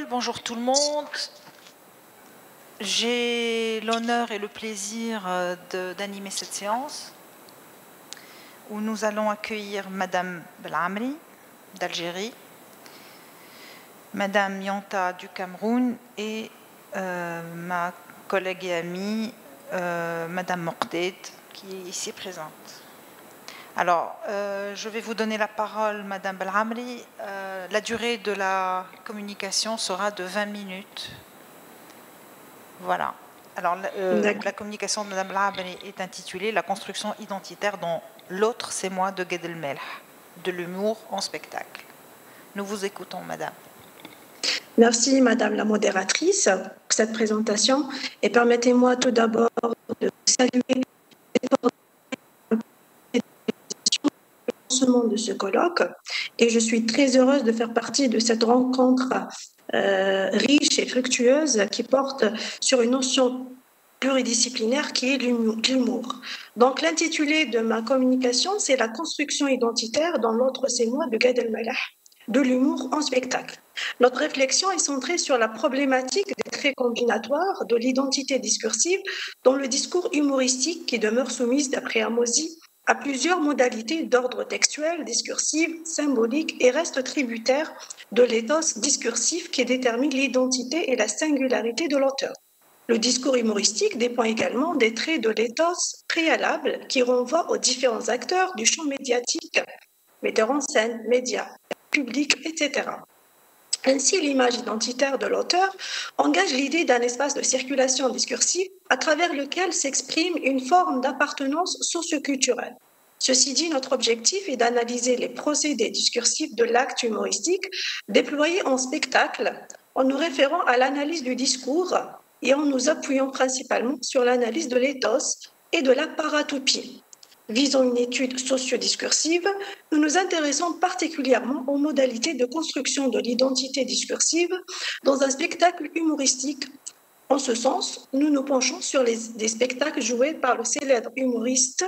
Bonjour tout le monde. J'ai l'honneur et le plaisir d'animer cette séance où nous allons accueillir Madame Belamri d'Algérie, Madame Yanta du Cameroun et ma collègue et amie Madame Morded qui est ici présente. Alors, je vais vous donner la parole, Madame Belamri. La durée de la communication sera de 20 minutes. Voilà. Alors, la communication de Mme Belamri est intitulée « La construction identitaire dans l'autre, c'est moi » de Gad El-Melh, de l'humour en spectacle. Nous vous écoutons, Madame. Merci, Madame la modératrice, pour cette présentation. Et permettez-moi tout d'abord de saluer de ce colloque. Et je suis très heureuse de faire partie de cette rencontre riche et fructueuse qui porte sur une notion pluridisciplinaire qui est l'humour. Donc l'intitulé de ma communication, c'est la construction identitaire dans l'autre c'est moi de Gad El-Melh, de l'humour en spectacle. Notre réflexion est centrée sur la problématique des traits combinatoires de l'identité discursive dans le discours humoristique qui demeure soumise, d'après Ahmozi, à plusieurs modalités d'ordre textuel, discursif, symbolique et reste tributaire de l'éthos discursif qui détermine l'identité et la singularité de l'auteur. Le discours humoristique dépend également des traits de l'éthos préalable qui renvoient aux différents acteurs du champ médiatique, metteurs en scène, médias, publics, etc. Ainsi, l'image identitaire de l'auteur engage l'idée d'un espace de circulation discursive à travers lequel s'exprime une forme d'appartenance socioculturelle. Ceci dit, notre objectif est d'analyser les procédés discursifs de l'acte humoristique déployé en spectacle en nous référant à l'analyse du discours et en nous appuyant principalement sur l'analyse de l'éthos et de la paratopie. Visant une étude socio-discursive, nous nous intéressons particulièrement aux modalités de construction de l'identité discursive dans un spectacle humoristique. En ce sens, nous nous penchons sur des spectacles joués par le célèbre humoriste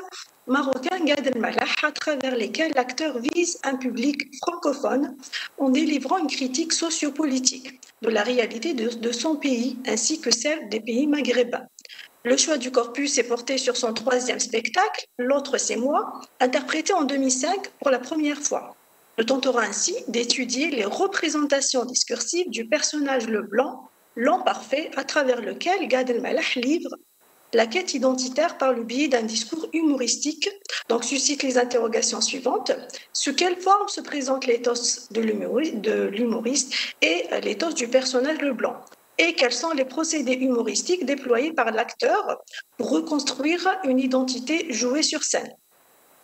marocain Gad El-Melh, à travers lesquels l'acteur vise un public francophone en délivrant une critique sociopolitique de la réalité de son pays ainsi que celle des pays maghrébins. Le choix du corpus est porté sur son troisième spectacle, L'autre c'est moi, interprété en 2005 pour la première fois. Nous tenterons ainsi d'étudier les représentations discursives du personnage le blanc, l'an parfait, à travers lequel Gad El-Melh livre la quête identitaire par le biais d'un discours humoristique, donc suscite les interrogations suivantes. Sous quelle forme se présente l'éthos de l'humoriste et l'éthos du personnage le blanc? Et quels sont les procédés humoristiques déployés par l'acteur pour reconstruire une identité jouée sur scène.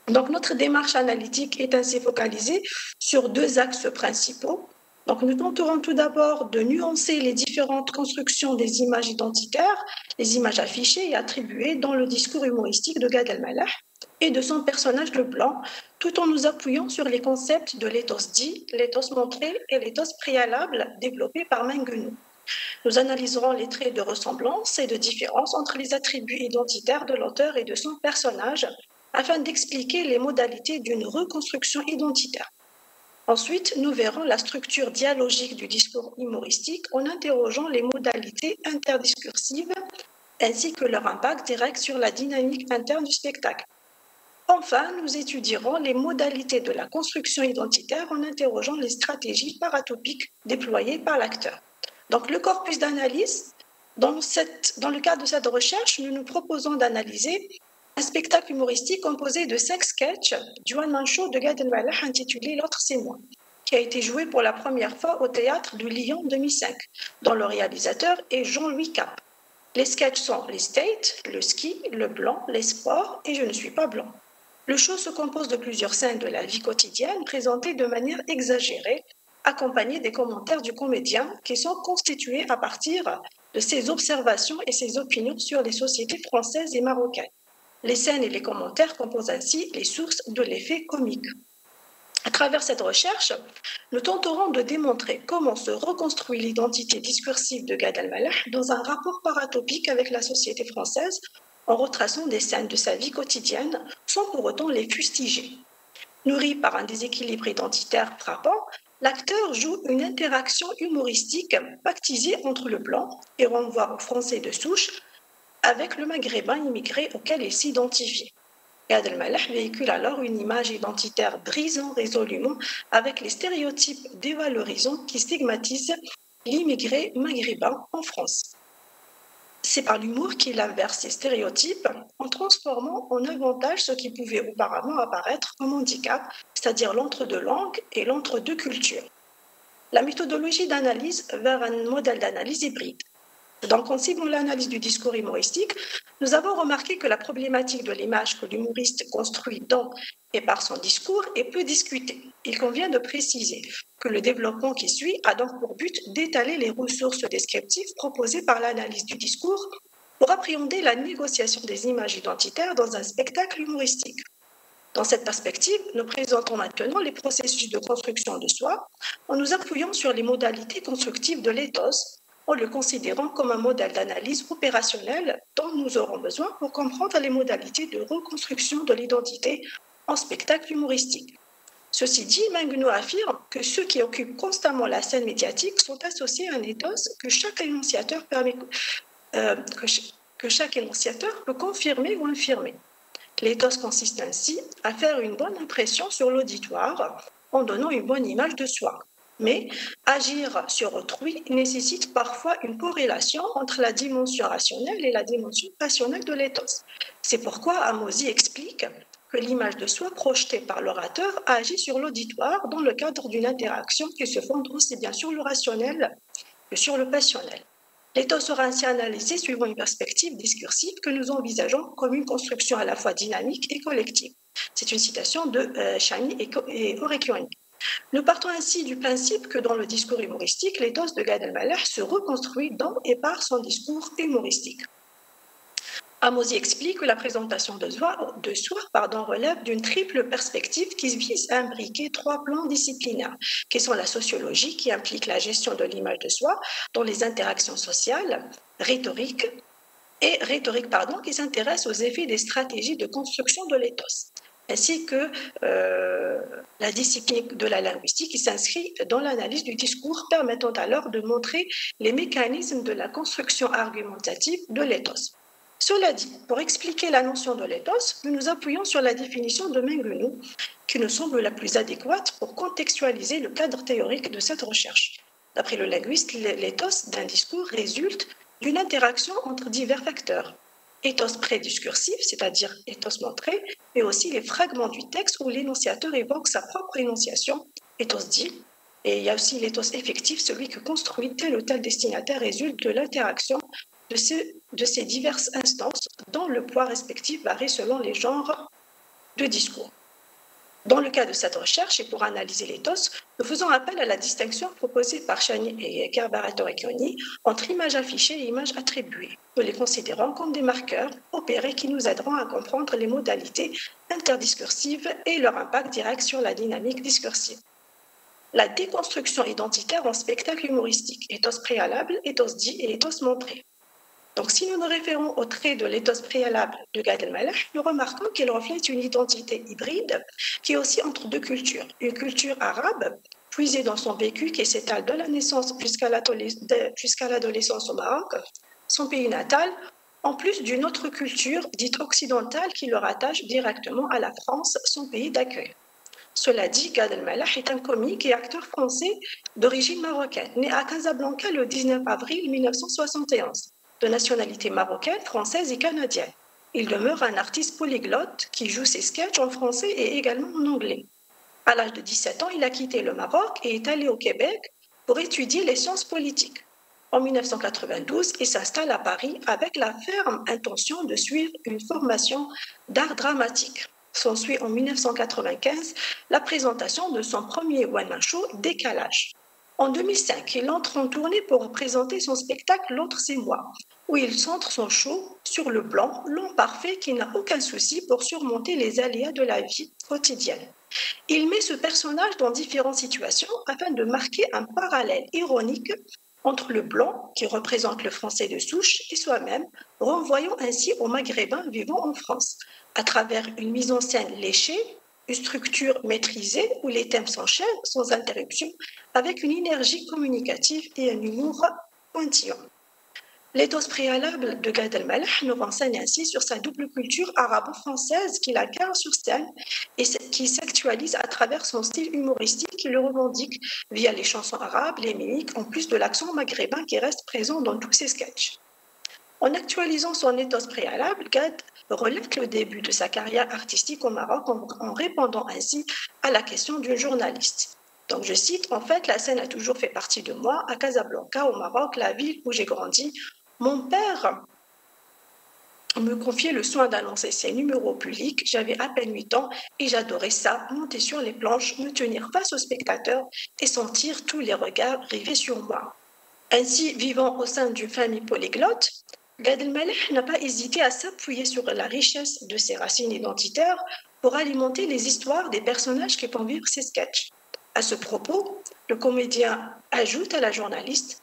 Donc, notre démarche analytique est ainsi focalisée sur deux axes principaux. Donc, nous tenterons tout d'abord de nuancer les différentes constructions des images identitaires, les images affichées et attribuées dans le discours humoristique de Gad El-Melh et de son personnage le blanc, tout en nous appuyant sur les concepts de l'éthos dit, l'éthos montré et l'éthos préalable développés par Mengunou. Nous analyserons les traits de ressemblance et de différence entre les attributs identitaires de l'auteur et de son personnage afin d'expliquer les modalités d'une reconstruction identitaire. Ensuite, nous verrons la structure dialogique du discours humoristique en interrogeant les modalités interdiscursives ainsi que leur impact direct sur la dynamique interne du spectacle. Enfin, nous étudierons les modalités de la construction identitaire en interrogeant les stratégies paratopiques déployées par l'acteur. Donc, le corpus d'analyse, dans le cadre de cette recherche, nous nous proposons d'analyser un spectacle humoristique composé de 5 sketchs du one-man show de Gad El-Melh intitulé L'autre c'est moi, qui a été joué pour la première fois au théâtre de Lyon en 2005, dont le réalisateur est Jean-Louis Cap. Les sketchs sont les States, le ski, le blanc, les sports et Je ne suis pas blanc. Le show se compose de plusieurs scènes de la vie quotidienne présentées de manière exagérée, accompagnées des commentaires du comédien qui sont constitués à partir de ses observations et ses opinions sur les sociétés françaises et marocaines. Les scènes et les commentaires composent ainsi les sources de l'effet comique. À travers cette recherche, nous tenterons de démontrer comment se reconstruit l'identité discursive de Gad El-Melh dans un rapport paratopique avec la société française en retraçant des scènes de sa vie quotidienne sans pour autant les fustiger. Nourri par un déséquilibre identitaire frappant, l'acteur joue une interaction humoristique pactisée entre le blanc et renvoie au français de souche avec le maghrébin immigré auquel il s'identifie. Gad Elmaleh véhicule alors une image identitaire brisant résolument avec les stéréotypes dévalorisants qui stigmatisent l'immigré maghrébin en France. C'est par l'humour qu'il inverse ces stéréotypes en transformant en avantage ce qui pouvait auparavant apparaître comme handicap, c'est-à-dire l'entre-deux langues et l'entre-deux cultures. La méthodologie d'analyse vers un modèle d'analyse hybride. Donc, en ciblant l'analyse du discours humoristique, nous avons remarqué que la problématique de l'image que l'humoriste construit dans et par son discours est peu discutée. Il convient de préciser que le développement qui suit a donc pour but d'étaler les ressources descriptives proposées par l'analyse du discours pour appréhender la négociation des images identitaires dans un spectacle humoristique. Dans cette perspective, nous présentons maintenant les processus de construction de soi en nous appuyant sur les modalités constructives de l'éthos, en le considérant comme un modèle d'analyse opérationnelle dont nous aurons besoin pour comprendre les modalités de reconstruction de l'identité en spectacle humoristique. Ceci dit, Mengno affirme que ceux qui occupent constamment la scène médiatique sont associés à un éthos que chaque énonciateur peut confirmer ou infirmer. L'éthos consiste ainsi à faire une bonne impression sur l'auditoire en donnant une bonne image de soi. Mais agir sur autrui nécessite parfois une corrélation entre la dimension rationnelle et la dimension passionnelle de l'éthos. C'est pourquoi Ahmozi explique que l'image de soi projetée par l'orateur agit sur l'auditoire dans le cadre d'une interaction qui se fonde aussi bien sur le rationnel que sur le passionnel. L'éthos sera ainsi analysé suivant une perspective discursive que nous envisageons comme une construction à la fois dynamique et collective. C'est une citation de Chani et Orekioni. Nous partons ainsi du principe que dans le discours humoristique, l'éthos de Gad Elmaleh se reconstruit dans et par son discours humoristique. Ahmozi explique que la présentation de soi relève d'une triple perspective qui vise à imbriquer trois plans disciplinaires, qui sont la sociologie, qui implique la gestion de l'image de soi dans les interactions sociales, rhétorique, qui s'intéresse aux effets des stratégies de construction de l'éthos, ainsi que la discipline de la linguistique qui s'inscrit dans l'analyse du discours, permettant alors de montrer les mécanismes de la construction argumentative de l'éthos. Cela dit, pour expliquer la notion de l'éthos, nous nous appuyons sur la définition de Mengno, qui nous semble la plus adéquate pour contextualiser le cadre théorique de cette recherche. D'après le linguiste, l'éthos d'un discours résulte d'une interaction entre divers facteurs. Éthos prédiscursif, c'est-à-dire éthos montré, mais aussi les fragments du texte où l'énonciateur évoque sa propre énonciation, éthos dit, et il y a aussi l'éthos effectif, celui que construit tel ou tel destinataire résulte de l'interaction de ces diverses instances dont le poids respectif varie selon les genres de discours. Dans le cas de cette recherche, et pour analyser l'éthos, nous faisons appel à la distinction proposée par Chani et Kerbarat-Orekioni entre images affichées et images attribuées. Nous les considérons comme des marqueurs opérés qui nous aideront à comprendre les modalités interdiscursives et leur impact direct sur la dynamique discursive. La déconstruction identitaire en spectacle humoristique, éthos préalable, éthos dit et éthos montré. Donc, si nous nous référons au trait de l'éthos préalable de Gad Elmaleh, nous remarquons qu'il reflète une identité hybride qui est aussi entre deux cultures. Une culture arabe, puisée dans son vécu qui s'étale de la naissance jusqu'à l'adolescence au Maroc, son pays natal, en plus d'une autre culture dite occidentale qui le rattache directement à la France, son pays d'accueil. Cela dit, Gad Elmaleh est un comique et acteur français d'origine marocaine, né à Casablanca le 19 avril 1971. De nationalité marocaine, française et canadienne. Il demeure un artiste polyglotte qui joue ses sketchs en français et également en anglais. À l'âge de 17 ans, il a quitté le Maroc et est allé au Québec pour étudier les sciences politiques. En 1992, il s'installe à Paris avec la ferme intention de suivre une formation d'art dramatique. S'ensuit en 1995 la présentation de son premier one-man show Décalage. En 2005, il entre en tournée pour présenter son spectacle L'autre c'est moi, où il centre son show sur le blanc, l'homme parfait qui n'a aucun souci pour surmonter les aléas de la vie quotidienne. Il met ce personnage dans différentes situations afin de marquer un parallèle ironique entre le blanc, qui représente le français de souche, et soi-même, renvoyant ainsi aux Maghrébins vivant en France, à travers une mise en scène léchée, une structure maîtrisée où les thèmes s'enchaînent sans interruption, avec une énergie communicative et un humour pointillant. L'éthos préalable de Gad Elmaleh nous renseigne ainsi sur sa double culture arabo-française qu'il incarne sur scène et qui s'actualise à travers son style humoristique qui le revendique via les chansons arabes, les mimiques, en plus de l'accent maghrébin qui reste présent dans tous ses sketchs. En actualisant son éthos préalable, Gad relate le début de sa carrière artistique au Maroc en répondant ainsi à la question d'une journaliste. Donc je cite, en fait, la scène a toujours fait partie de moi, à Casablanca, au Maroc, la ville où j'ai grandi. Mon père me confiait le soin d'annoncer ses numéros publics. J'avais à peine 8 ans et j'adorais ça, monter sur les planches, me tenir face aux spectateurs et sentir tous les regards rivés sur moi. Ainsi, vivant au sein d'une famille polyglotte, Gad Elmaleh n'a pas hésité à s'appuyer sur la richesse de ses racines identitaires pour alimenter les histoires des personnages qui font vivre ses sketchs. À ce propos, le comédien ajoute à la journaliste,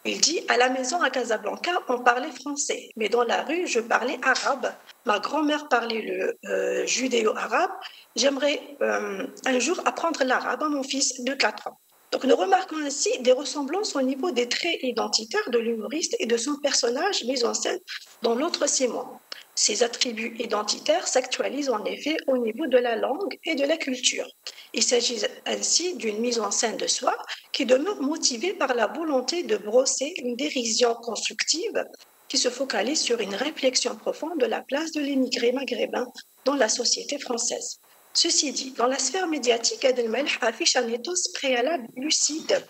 il dit « À la maison à Casablanca, on parlait français, mais dans la rue, je parlais arabe. Ma grand-mère parlait le judéo-arabe. J'aimerais un jour apprendre l'arabe à mon fils de 4 ans. » Donc nous remarquons ainsi des ressemblances au niveau des traits identitaires de l'humoriste et de son personnage mis en scène dans L'autre c'est moi. Ces attributs identitaires s'actualisent en effet au niveau de la langue et de la culture. Il s'agit ainsi d'une mise en scène de soi qui demeure motivée par la volonté de brosser une dérision constructive qui se focalise sur une réflexion profonde de la place de l'immigré maghrébin dans la société française. Ceci dit, dans la sphère médiatique, Gad Elmaleh affiche un ethos préalable lucide,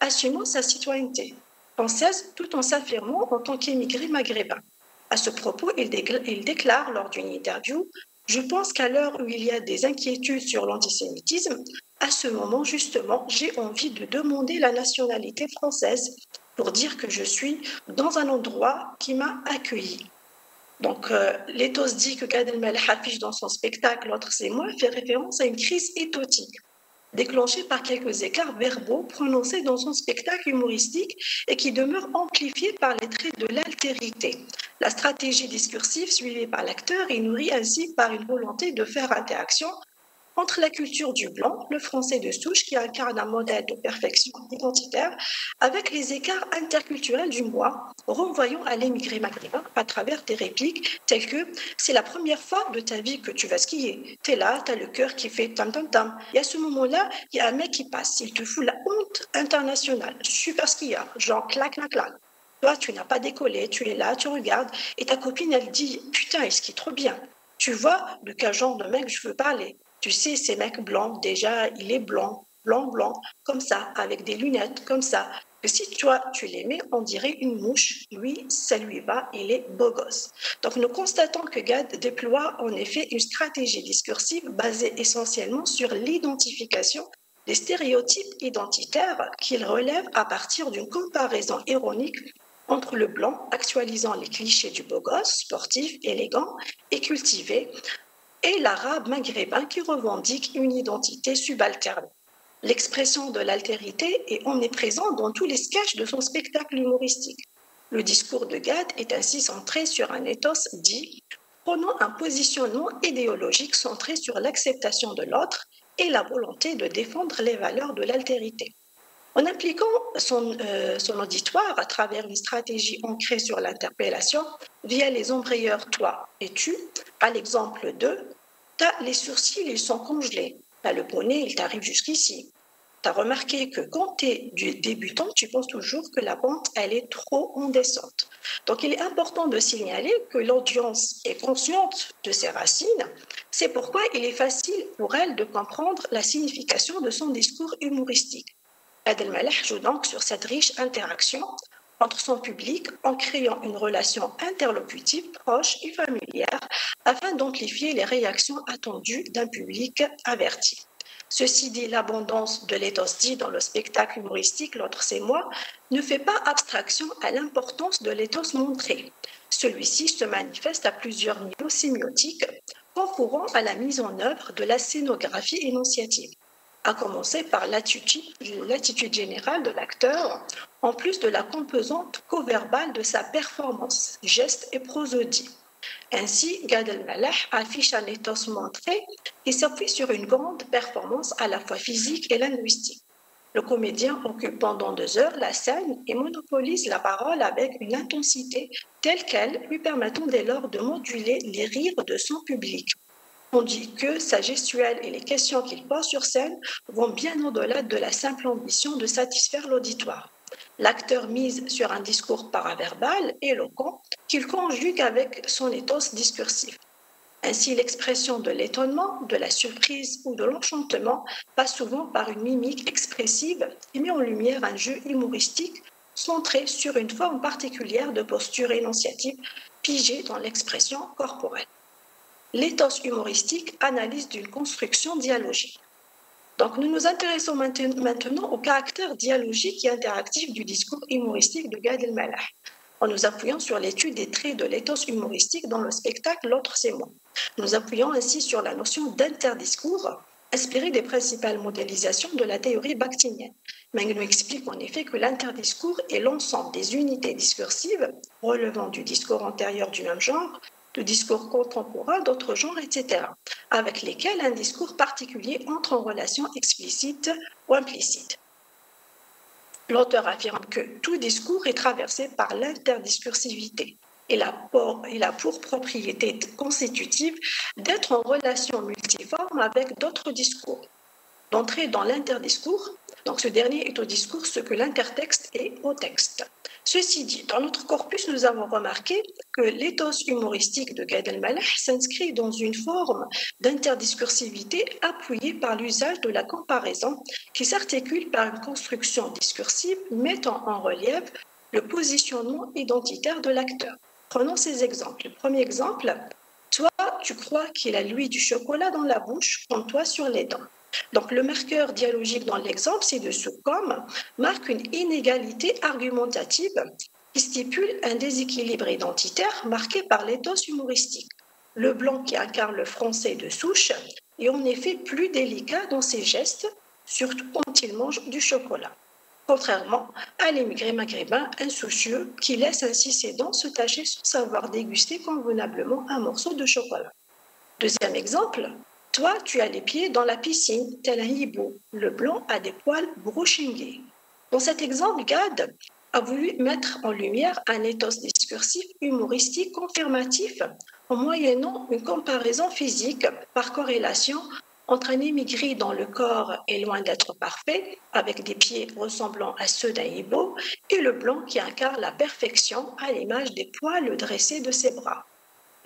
assumant sa citoyenneté française tout en s'affirmant en tant qu'émigré maghrébin. À ce propos, il déclare lors d'une interview « Je pense qu'à l'heure où il y a des inquiétudes sur l'antisémitisme, à ce moment justement, j'ai envie de demander la nationalité française pour dire que je suis dans un endroit qui m'a accueilli. » Donc, l'éthos dit que Gad Elmaleh affiche dans son spectacle L'autre c'est moi fait référence à une crise éthotique, déclenchée par quelques écarts verbaux prononcés dans son spectacle humoristique et qui demeure amplifié par les traits de l'altérité. La stratégie discursive suivie par l'acteur est nourrie ainsi par une volonté de faire interaction entre la culture du blanc, le français de souche qui incarne un modèle de perfection identitaire, avec les écarts interculturels du moi, renvoyant à l'émigré maghrébin à travers des répliques telles que « c'est la première fois de ta vie que tu vas skier, t'es là, t'as le cœur qui fait tam-tam-tam ». Et à ce moment-là, il y a un mec qui passe, il te fout la honte internationale, super skieur, genre clac, clac, clac. Toi, tu n'as pas décollé, tu es là, tu regardes, et ta copine, elle dit « putain, il skie trop bien ». Tu vois de quel genre de mec je veux parler. Tu sais, ces mecs blancs, déjà, il est blanc, blanc, blanc, comme ça, avec des lunettes, comme ça. Que si toi, tu l'aimais, on dirait une mouche. Lui, ça lui va, il est beau gosse. Donc, nous constatons que Gad déploie en effet une stratégie discursive basée essentiellement sur l'identification des stéréotypes identitaires qu'il relève à partir d'une comparaison ironique entre le blanc, actualisant les clichés du beau gosse, sportif, élégant et cultivé, et l'arabe maghrébin qui revendique une identité subalterne. L'expression de l'altérité est omniprésente dans tous les sketchs de son spectacle humoristique. Le discours de Gad est ainsi centré sur un ethos dit, prenant un positionnement idéologique centré sur l'acceptation de l'autre et la volonté de défendre les valeurs de l'altérité. En impliquant son auditoire à travers une stratégie ancrée sur l'interpellation via les ombrayeurs toi et tu, à l'exemple de les sourcils, ils sont congelés, le bonnet, il t'arrive jusqu'ici. Tu as remarqué que quand tu es débutant, tu penses toujours que la pente, elle est trop en descente. Donc, il est important de signaler que l'audience est consciente de ses racines. C'est pourquoi il est facile pour elle de comprendre la signification de son discours humoristique. Gad Elmaleh joue donc sur cette riche interaction entre son public en créant une relation interlocutive, proche et familière afin d'amplifier les réactions attendues d'un public averti. Ceci dit, l'abondance de l'éthos dit dans le spectacle humoristique L'autre c'est moi ne fait pas abstraction à l'importance de l'éthos montré. Celui-ci se manifeste à plusieurs niveaux sémiotiques, concourant à la mise en œuvre de la scénographie énonciative, à commencer par l'attitude générale de l'acteur, en plus de la composante co-verbale de sa performance, gestes et prosodie. Ainsi, Gad Elmaleh affiche un ethos montré qui s'appuie sur une grande performance à la fois physique et linguistique. Le comédien occupe pendant 2 heures la scène et monopolise la parole avec une intensité telle qu'elle lui permettant dès lors de moduler les rires de son public. On dit que sa gestuelle et les questions qu'il pose sur scène vont bien au-delà de la simple ambition de satisfaire l'auditoire. L'acteur mise sur un discours paraverbal éloquent qu'il conjugue avec son ethos discursif. Ainsi, l'expression de l'étonnement, de la surprise ou de l'enchantement passe souvent par une mimique expressive qui met en lumière un jeu humoristique centré sur une forme particulière de posture énonciative pigée dans l'expression corporelle. L'éthos humoristique, analyse d'une construction dialogique. Donc, nous nous intéressons maintenant au caractère dialogique et interactif du discours humoristique de Gad Elmaleh, en nous appuyant sur l'étude des traits de l'éthos humoristique dans le spectacle L'autre c'est moi. Nous appuyons ainsi sur la notion d'interdiscours, inspirée des principales modélisations de la théorie bakhtinienne. Mengno explique en effet que l'interdiscours est l'ensemble des unités discursives relevant du discours antérieur du même genre, de discours contemporains d'autres genres, etc., avec lesquels un discours particulier entre en relation explicite ou implicite. L'auteur affirme que tout discours est traversé par l'interdiscursivité. Il a pour propriété constitutive d'être en relation multiforme avec d'autres discours. D'entrer dans l'interdiscours, donc ce dernier est au discours ce que l'intertexte est au texte. Ceci dit, dans notre corpus, nous avons remarqué que l'éthos humoristique de Gad Elmaleh s'inscrit dans une forme d'interdiscursivité appuyée par l'usage de la comparaison qui s'articule par une construction discursive mettant en relief le positionnement identitaire de l'acteur. Prenons ces exemples. Le premier exemple, toi, tu crois qu'il a lui du chocolat dans la bouche, comme toi sur les dents. Donc, le marqueur dialogique dans l'exemple ci-dessous comme marque une inégalité argumentative qui stipule un déséquilibre identitaire marqué par l'éthos humoristique. Le blanc qui incarne le français de souche est en effet plus délicat dans ses gestes, surtout quand il mange du chocolat, contrairement à l'émigré maghrébin insoucieux qui laisse ainsi ses dents se tacher sans savoir déguster convenablement un morceau de chocolat. Deuxième exemple, toi, tu as les pieds dans la piscine, tel un hibou. Le blanc a des poils brochingués. Dans cet exemple, Gad a voulu mettre en lumière un ethos discursif humoristique confirmatif en moyennant une comparaison physique par corrélation entre un émigré dont le corps est loin d'être parfait, avec des pieds ressemblant à ceux d'un hibou, et le blanc qui incarne la perfection à l'image des poils dressés de ses bras.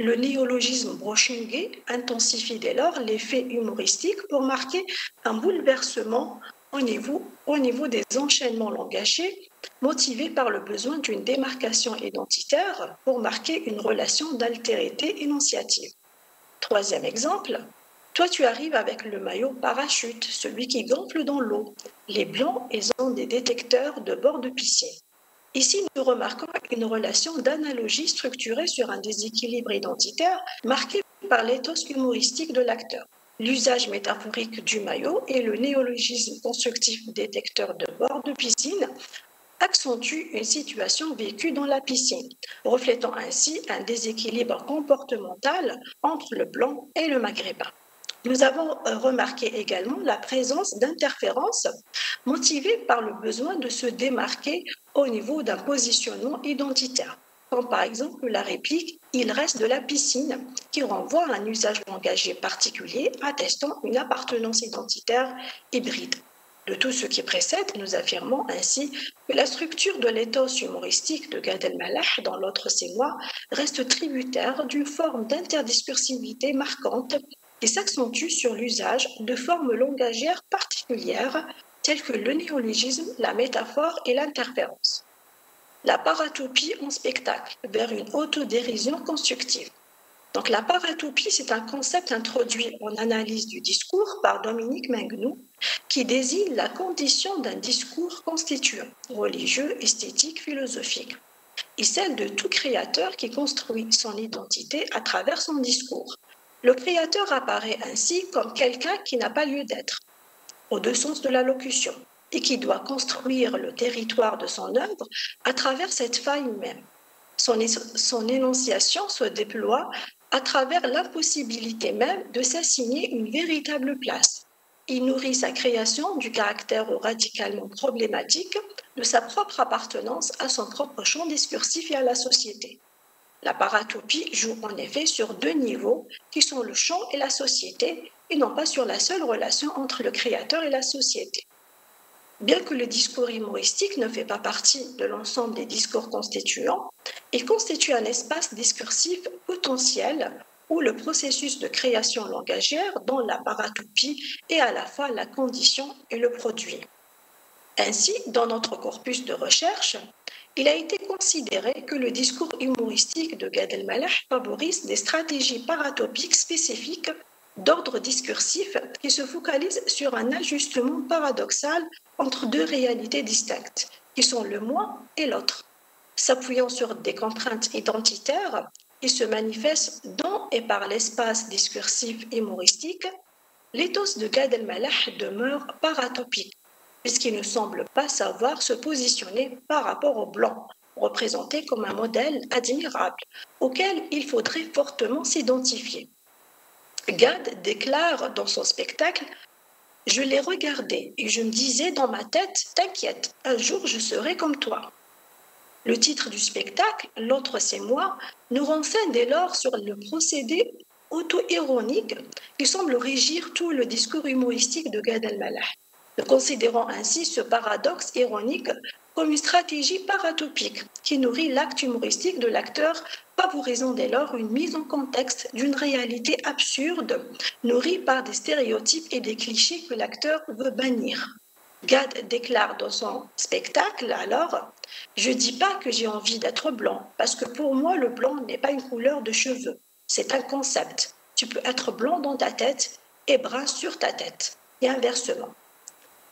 Le néologisme brochingué intensifie dès lors l'effet humoristique pour marquer un bouleversement au niveau des enchaînements langagés, motivés par le besoin d'une démarcation identitaire pour marquer une relation d'altérité énonciative. Troisième exemple, toi tu arrives avec le maillot parachute, celui qui gonfle dans l'eau. Les blancs, ils ont des détecteurs de bord de piscine. Ici, nous remarquons une relation d'analogie structurée sur un déséquilibre identitaire marqué par l'éthos humoristique de l'acteur. L'usage métaphorique du maillot et le néologisme constructif détecteur de bord de piscine accentuent une situation vécue dans la piscine, reflétant ainsi un déséquilibre comportemental entre le blanc et le maghrébin. Nous avons remarqué également la présence d'interférences motivées par le besoin de se démarquer au niveau d'un positionnement identitaire, comme par exemple la réplique « il reste de la piscine » qui renvoie à un usage langagier particulier attestant une appartenance identitaire hybride. De tout ce qui précède, nous affirmons ainsi que la structure de l'éthos humoristique de Gad Elmaleh dans L'autre c'est moi reste tributaire d'une forme d'interdiscursivité marquante qui s'accentue sur l'usage de formes langagières particulières telles que le néologisme, la métaphore et l'interférence. La paratopie en spectacle vers une autodérision constructive. Donc la paratopie, c'est un concept introduit en analyse du discours par Dominique Mengno qui désigne la condition d'un discours constituant, religieux, esthétique, philosophique, et celle de tout créateur qui construit son identité à travers son discours. Le créateur apparaît ainsi comme quelqu'un qui n'a pas lieu d'être, aux deux sens de la locution, et qui doit construire le territoire de son œuvre à travers cette faille même. Son énonciation se déploie à travers l'impossibilité même de s'assigner une véritable place. Il nourrit sa création du caractère radicalement problématique de sa propre appartenance à son propre champ discursif et à la société. La paratopie joue en effet sur deux niveaux qui sont le champ et la société et non pas sur la seule relation entre le créateur et la société. Bien que le discours humoristique ne fait pas partie de l'ensemble des discours constituants, il constitue un espace discursif potentiel où le processus de création langagière, dont la paratopie est à la fois la condition et le produit. Ainsi, dans notre corpus de recherche, il a été considéré que le discours humoristique de Gad Elmaleh favorise des stratégies paratopiques spécifiques d'ordre discursif qui se focalisent sur un ajustement paradoxal entre deux réalités distinctes, qui sont le moi et l'autre. S'appuyant sur des contraintes identitaires qui se manifestent dans et par l'espace discursif humoristique, l'éthos de Gad Elmaleh demeure paratopique, puisqu'il ne semble pas savoir se positionner par rapport au blanc, représenté comme un modèle admirable, auquel il faudrait fortement s'identifier. Gad déclare dans son spectacle « Je l'ai regardé et je me disais dans ma tête, t'inquiète, un jour je serai comme toi ». Le titre du spectacle, L'autre c'est moi, nous renseigne dès lors sur le procédé auto-ironique qui semble régir tout le discours humoristique de Gad Elmaleh. Nous considérons ainsi ce paradoxe ironique comme une stratégie paratopique qui nourrit l'acte humoristique de l'acteur, favorisant dès lors une mise en contexte d'une réalité absurde, nourrie par des stéréotypes et des clichés que l'acteur veut bannir. Gad déclare dans son spectacle alors « Je dis pas que j'ai envie d'être blanc, parce que pour moi le blanc n'est pas une couleur de cheveux, c'est un concept. Tu peux être blanc dans ta tête et brun sur ta tête, et inversement. »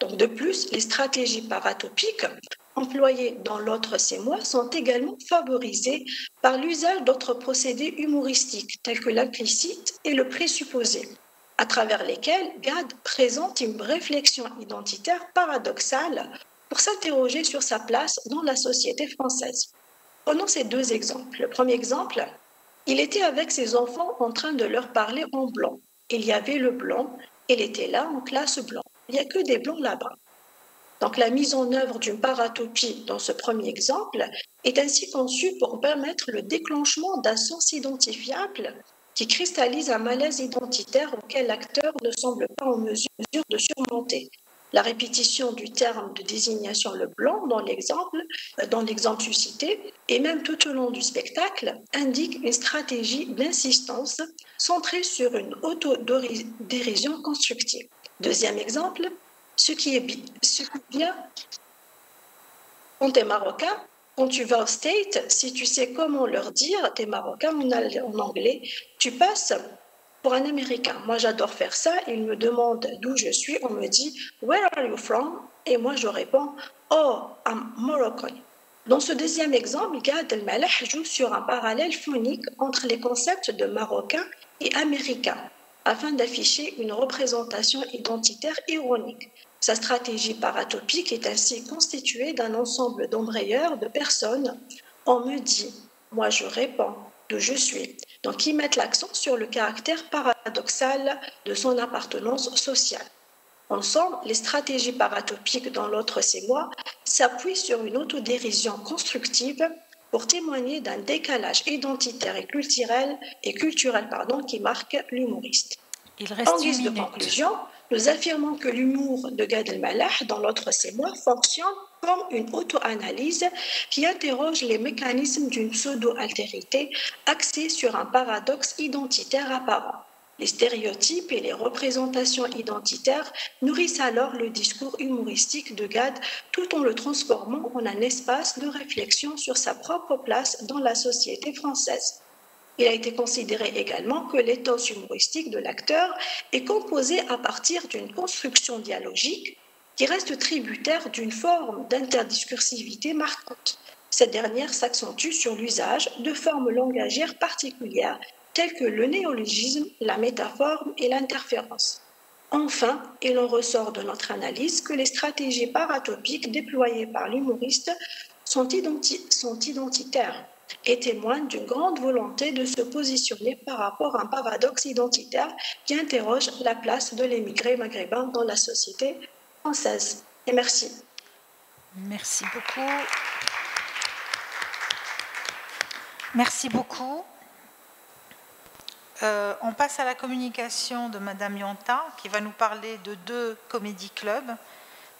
Donc de plus, les stratégies paratopiques employées dans L'autre c'est moi sont également favorisées par l'usage d'autres procédés humoristiques tels que l'implicite et le présupposé, à travers lesquels Gad présente une réflexion identitaire paradoxale pour s'interroger sur sa place dans la société française. Prenons ces deux exemples. Le premier exemple, il était avec ses enfants en train de leur parler en blanc. Il y avait le blanc, il était là en classe blanc. Il n'y a que des blancs là-bas. Donc la mise en œuvre d'une paratopie dans ce premier exemple est ainsi conçue pour permettre le déclenchement d'un sens identifiable qui cristallise un malaise identitaire auquel l'acteur ne semble pas en mesure de surmonter. La répétition du terme de désignation le blanc dans l'exemple suscité et même tout au long du spectacle indique une stratégie d'insistance centrée sur une autodérision constructive. Deuxième exemple, ce qui est bien quand tu es marocain, quand tu vas au States, si tu sais comment leur dire, tu es marocain en anglais, tu passes pour un Américain. Moi, j'adore faire ça. Ils me demandent d'où je suis. On me dit « Where are you from ?» Et moi, je réponds « Oh, I'm Moroccan ». Dans ce deuxième exemple, Gad Elmaleh joue sur un parallèle phonique entre les concepts de marocain et américain, afin d'afficher une représentation identitaire ironique. Sa stratégie paratopique est ainsi constituée d'un ensemble d'embrayeurs de personnes. On me dit, moi je réponds, d'où je suis. Donc ils mettent l'accent sur le caractère paradoxal de son appartenance sociale. Ensemble, les stratégies paratopiques dans L'autre c'est moi s'appuient sur une autodérision constructive pour témoigner d'un décalage identitaire et culturel qui marque l'humoriste. En guise de conclusion, nous affirmons que l'humour de Gad Elmaleh dans L'autre c'est moi fonctionne comme une auto-analyse qui interroge les mécanismes d'une pseudo-altérité axée sur un paradoxe identitaire apparent. Les stéréotypes et les représentations identitaires nourrissent alors le discours humoristique de Gad tout en le transformant en un espace de réflexion sur sa propre place dans la société française. Il a été considéré également que l'éthos humoristique de l'acteur est composé à partir d'une construction dialogique qui reste tributaire d'une forme d'interdiscursivité marquante. Cette dernière s'accentue sur l'usage de formes langagières particulières telles que le néologisme, la métaphore et l'interférence. Enfin, il en ressort de notre analyse que les stratégies paratopiques déployées par l'humoriste sont identitaires et témoignent d'une grande volonté de se positionner par rapport à un paradoxe identitaire qui interroge la place de l'émigré maghrébin dans la société française. Et merci. Merci beaucoup. Merci beaucoup. On passe à la communication de Madame Yonta qui va nous parler de 2 comédie clubs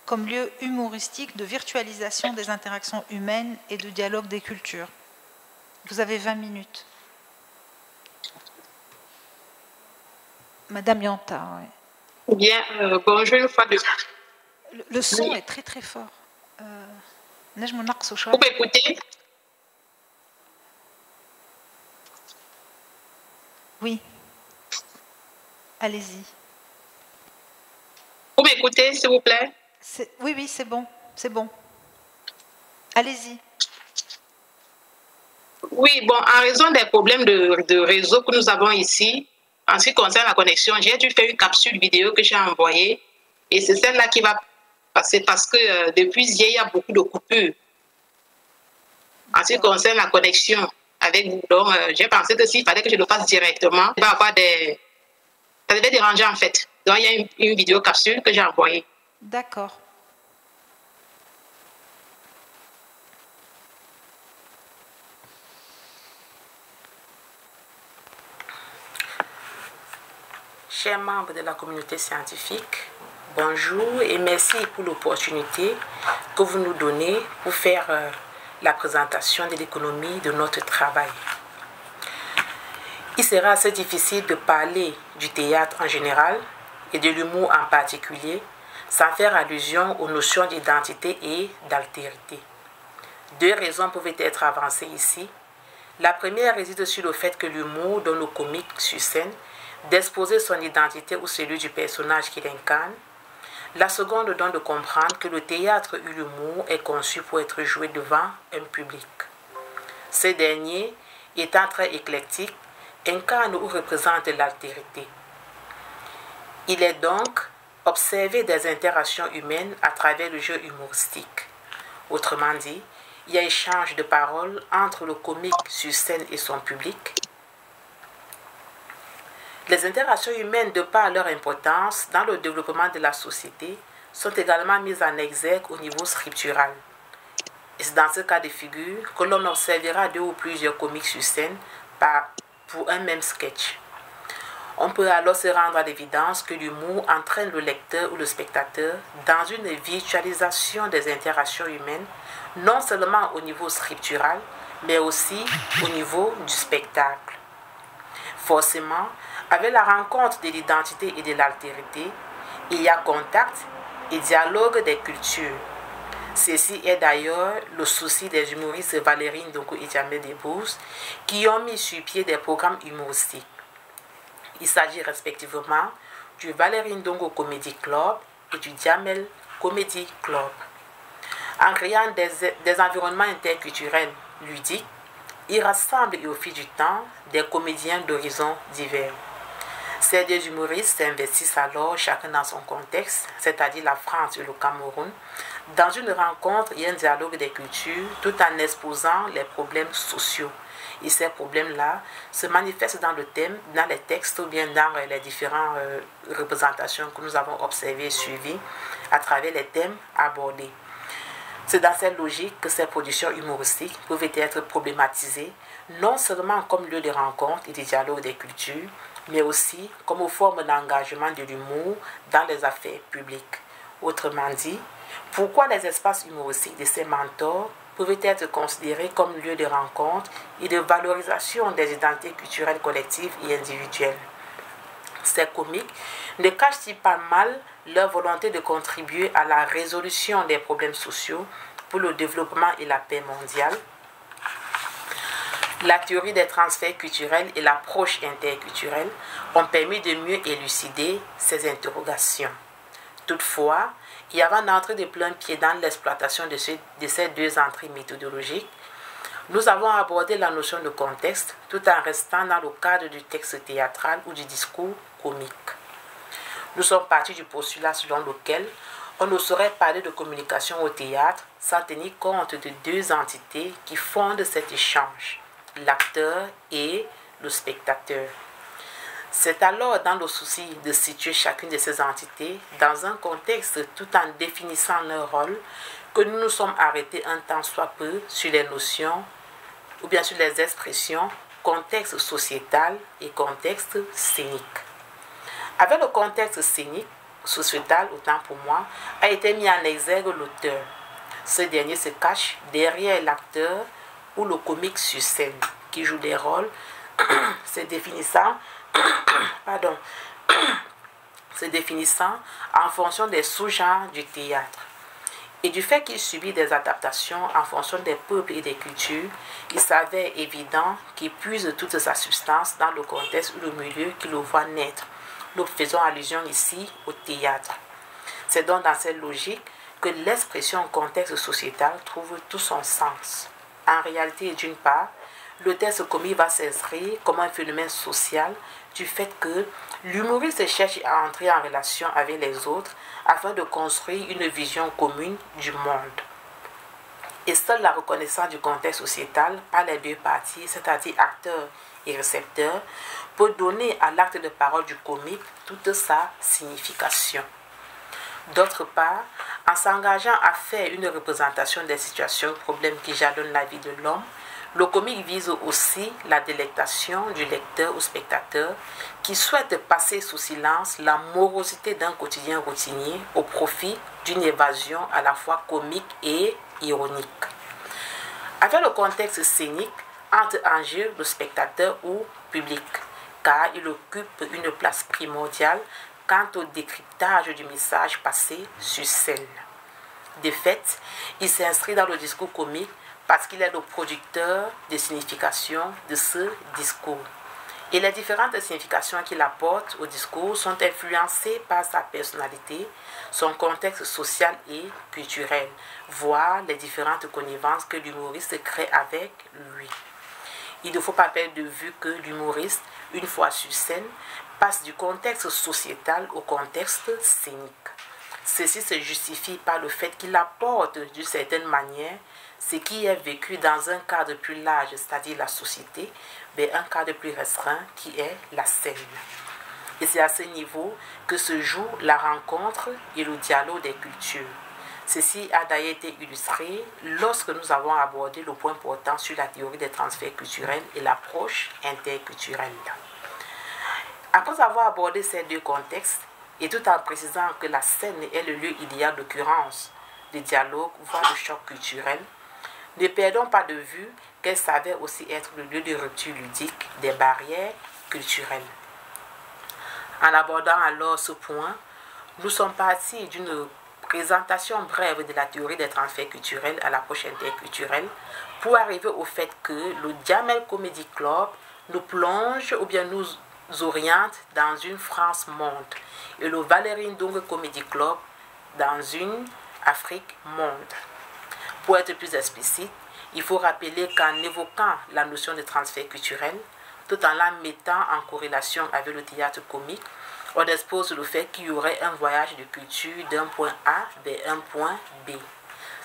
comme lieu humoristique de virtualisation des interactions humaines et de dialogue des cultures. Vous avez 20 minutes. Madame Yonta, oui. Bien, bonjour une fois de... Le son est très très fort. Vous m'écoutez? Oui. Allez-y. Vous m'écoutez, s'il vous plaît? Oui, oui, c'est bon. C'est bon. Allez-y. Oui, bon, en raison des problèmes de réseau que nous avons ici, en ce qui concerne la connexion, j'ai dû faire une capsule vidéo que j'ai envoyée et c'est celle-là qui va passer parce que depuis hier, il y a beaucoup de coupures. En ce qui concerne la connexion avec vous, donc j'ai pensé que s'il fallait que je le fasse directement, il va y avoir des... Ça devait déranger en fait. Donc il y a une vidéo capsule que j'ai envoyée. D'accord. Chers membres de la communauté scientifique, bonjour et merci pour l'opportunité que vous nous donnez pour faire la présentation de l'économie de notre travail. Il sera assez difficile de parler du théâtre en général et de l'humour en particulier sans faire allusion aux notions d'identité et d'altérité. 2 raisons peuvent être avancées ici. La première réside sur le fait que l'humour donne au comique sur scène d'exposer son identité ou celui du personnage qu'il incarne. La seconde donne de comprendre que le théâtre ou l'humour est conçu pour être joué devant un public. Ce dernier, étant très éclectique, incarne ou représente l'altérité. Il est donc observé des interactions humaines à travers le jeu humoristique. Autrement dit, il y a échange de paroles entre le comique sur scène et son public. Les interactions humaines, de par leur importance dans le développement de la société, sont également mises en exergue au niveau scriptural. Et c'est dans ce cas de figure que l'on observera 2 ou plusieurs comiques sur scène pour un même sketch. On peut alors se rendre à l'évidence que l'humour entraîne le lecteur ou le spectateur dans une virtualisation des interactions humaines, non seulement au niveau scriptural, mais aussi au niveau du spectacle. Forcément, avec la rencontre de l'identité et de l'altérité, il y a contact et dialogue des cultures. Ceci est d'ailleurs le souci des humoristes Valérie Ndongo et Djamel Debbouze qui ont mis sur pied des programmes humoristiques. Il s'agit respectivement du Valérie Ndongo Comedy Club et du Djamel Comedy Club. En créant des environnements interculturels ludiques, ils rassemblent et au fil du temps des comédiens d'horizons divers. Ces 2 humoristes s'investissent alors chacun dans son contexte, c'est-à-dire la France et le Cameroun, dans une rencontre et un dialogue des cultures tout en exposant les problèmes sociaux. Et ces problèmes-là se manifestent dans le thème, dans les textes ou bien dans les différentes représentations que nous avons observées et suivies à travers les thèmes abordés. C'est dans cette logique que ces productions humoristiques peuvent être problématisées, non seulement comme lieu de rencontre et de dialogue des cultures, mais aussi comme forme d'engagement de l'humour dans les affaires publiques. Autrement dit, pourquoi les espaces humoristiques de ces mentors peuvent être considérés comme lieu de rencontre et de valorisation des identités culturelles collectives et individuelles. Ces comiques ne cachent-ils pas mal leur volonté de contribuer à la résolution des problèmes sociaux pour le développement et la paix mondiale? La théorie des transferts culturels et l'approche interculturelle ont permis de mieux élucider ces interrogations. Toutefois, et avant d'entrer de plein pied dans l'exploitation de ces 2 entrées méthodologiques, nous avons abordé la notion de contexte tout en restant dans le cadre du texte théâtral ou du discours comique. Nous sommes partis du postulat selon lequel on ne saurait parler de communication au théâtre sans tenir compte de deux entités qui fondent cet échange, l'acteur et le spectateur. C'est alors dans le souci de situer chacune de ces entités dans un contexte tout en définissant leur rôle que nous nous sommes arrêtés un temps soit peu sur les notions ou bien sur les expressions contexte sociétal et contexte scénique. Avec le contexte scénique, sociétal autant pour moi, a été mis en exergue l'auteur. Ce dernier se cache derrière l'acteur ou le comique sur scène qui joue des rôles se définissant en fonction des sous-genres du théâtre. Et du fait qu'il subit des adaptations en fonction des peuples et des cultures, il s'avère évident qu'il puise toute sa substance dans le contexte ou le milieu qui le voit naître. Nous faisons allusion ici au théâtre. C'est donc dans cette logique que l'expression contexte sociétal trouve tout son sens. En réalité, d'une part, le texte comique va s'inscrire comme un phénomène social du fait que l'humoriste cherche à entrer en relation avec les autres afin de construire une vision commune du monde. Et seule la reconnaissance du contexte sociétal par les deux parties, c'est-à-dire acteurs et récepteurs, peut donner à l'acte de parole du comique toute sa signification. D'autre part, en s'engageant à faire une représentation des situations ou problèmes qui jalonnent la vie de l'homme, le comique vise aussi la délectation du lecteur ou spectateur qui souhaite passer sous silence la morosité d'un quotidien routinier au profit d'une évasion à la fois comique et ironique. Avec le contexte scénique, entre en jeu le spectateur ou public, car il occupe une place primordiale quant au décryptage du message passé sur scène. De fait, il s'inscrit dans le discours comique parce qu'il est le producteur de signification de ce discours. Et les différentes significations qu'il apporte au discours sont influencées par sa personnalité, son contexte social et culturel, voire les différentes connivences que l'humoriste crée avec lui. Il ne faut pas perdre de vue que l'humoriste, une fois sur scène, passe du contexte sociétal au contexte scénique. Ceci se justifie par le fait qu'il apporte d'une certaine manière ce qui est vécu dans un cadre plus large, c'est-à-dire la société, mais un cadre plus restreint qui est la scène. Et c'est à ce niveau que se joue la rencontre et le dialogue des cultures. Ceci a d'ailleurs été illustré lorsque nous avons abordé le point portant sur la théorie des transferts culturels et l'approche interculturelle. Après avoir abordé ces deux contextes, et tout en précisant que la scène est le lieu idéal d'occurrence de dialogue, voire de choc culturel, ne perdons pas de vue qu'elle s'avère aussi être le lieu de rupture ludique des barrières culturelles. En abordant alors ce point, nous sommes partis d'une présentation brève de la théorie des transferts culturels à l'approche interculturelle pour arriver au fait que le Jamel Comedy Club nous plonge ou bien nous oriente dans une France monde et le Valérie Ndongue Comedy Club dans une Afrique monde. Pour être plus explicite, il faut rappeler qu'en évoquant la notion de transfert culturel, tout en la mettant en corrélation avec le théâtre comique, on expose le fait qu'il y aurait un voyage de culture d'un point A vers un point B.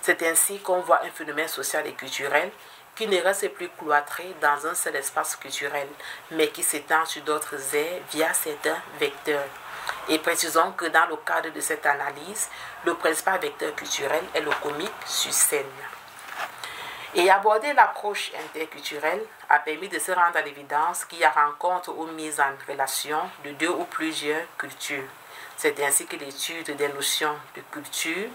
C'est ainsi qu'on voit un phénomène social et culturel qui ne reste plus cloîtré dans un seul espace culturel, mais qui s'étend sur d'autres aires via certains vecteurs. Et précisons que dans le cadre de cette analyse, le principal vecteur culturel est le comique sur scène. Et aborder l'approche interculturelle a permis de se rendre à l'évidence qu'il y a rencontre ou mise en relation de deux ou plusieurs cultures. C'est ainsi que l'étude des notions de culture,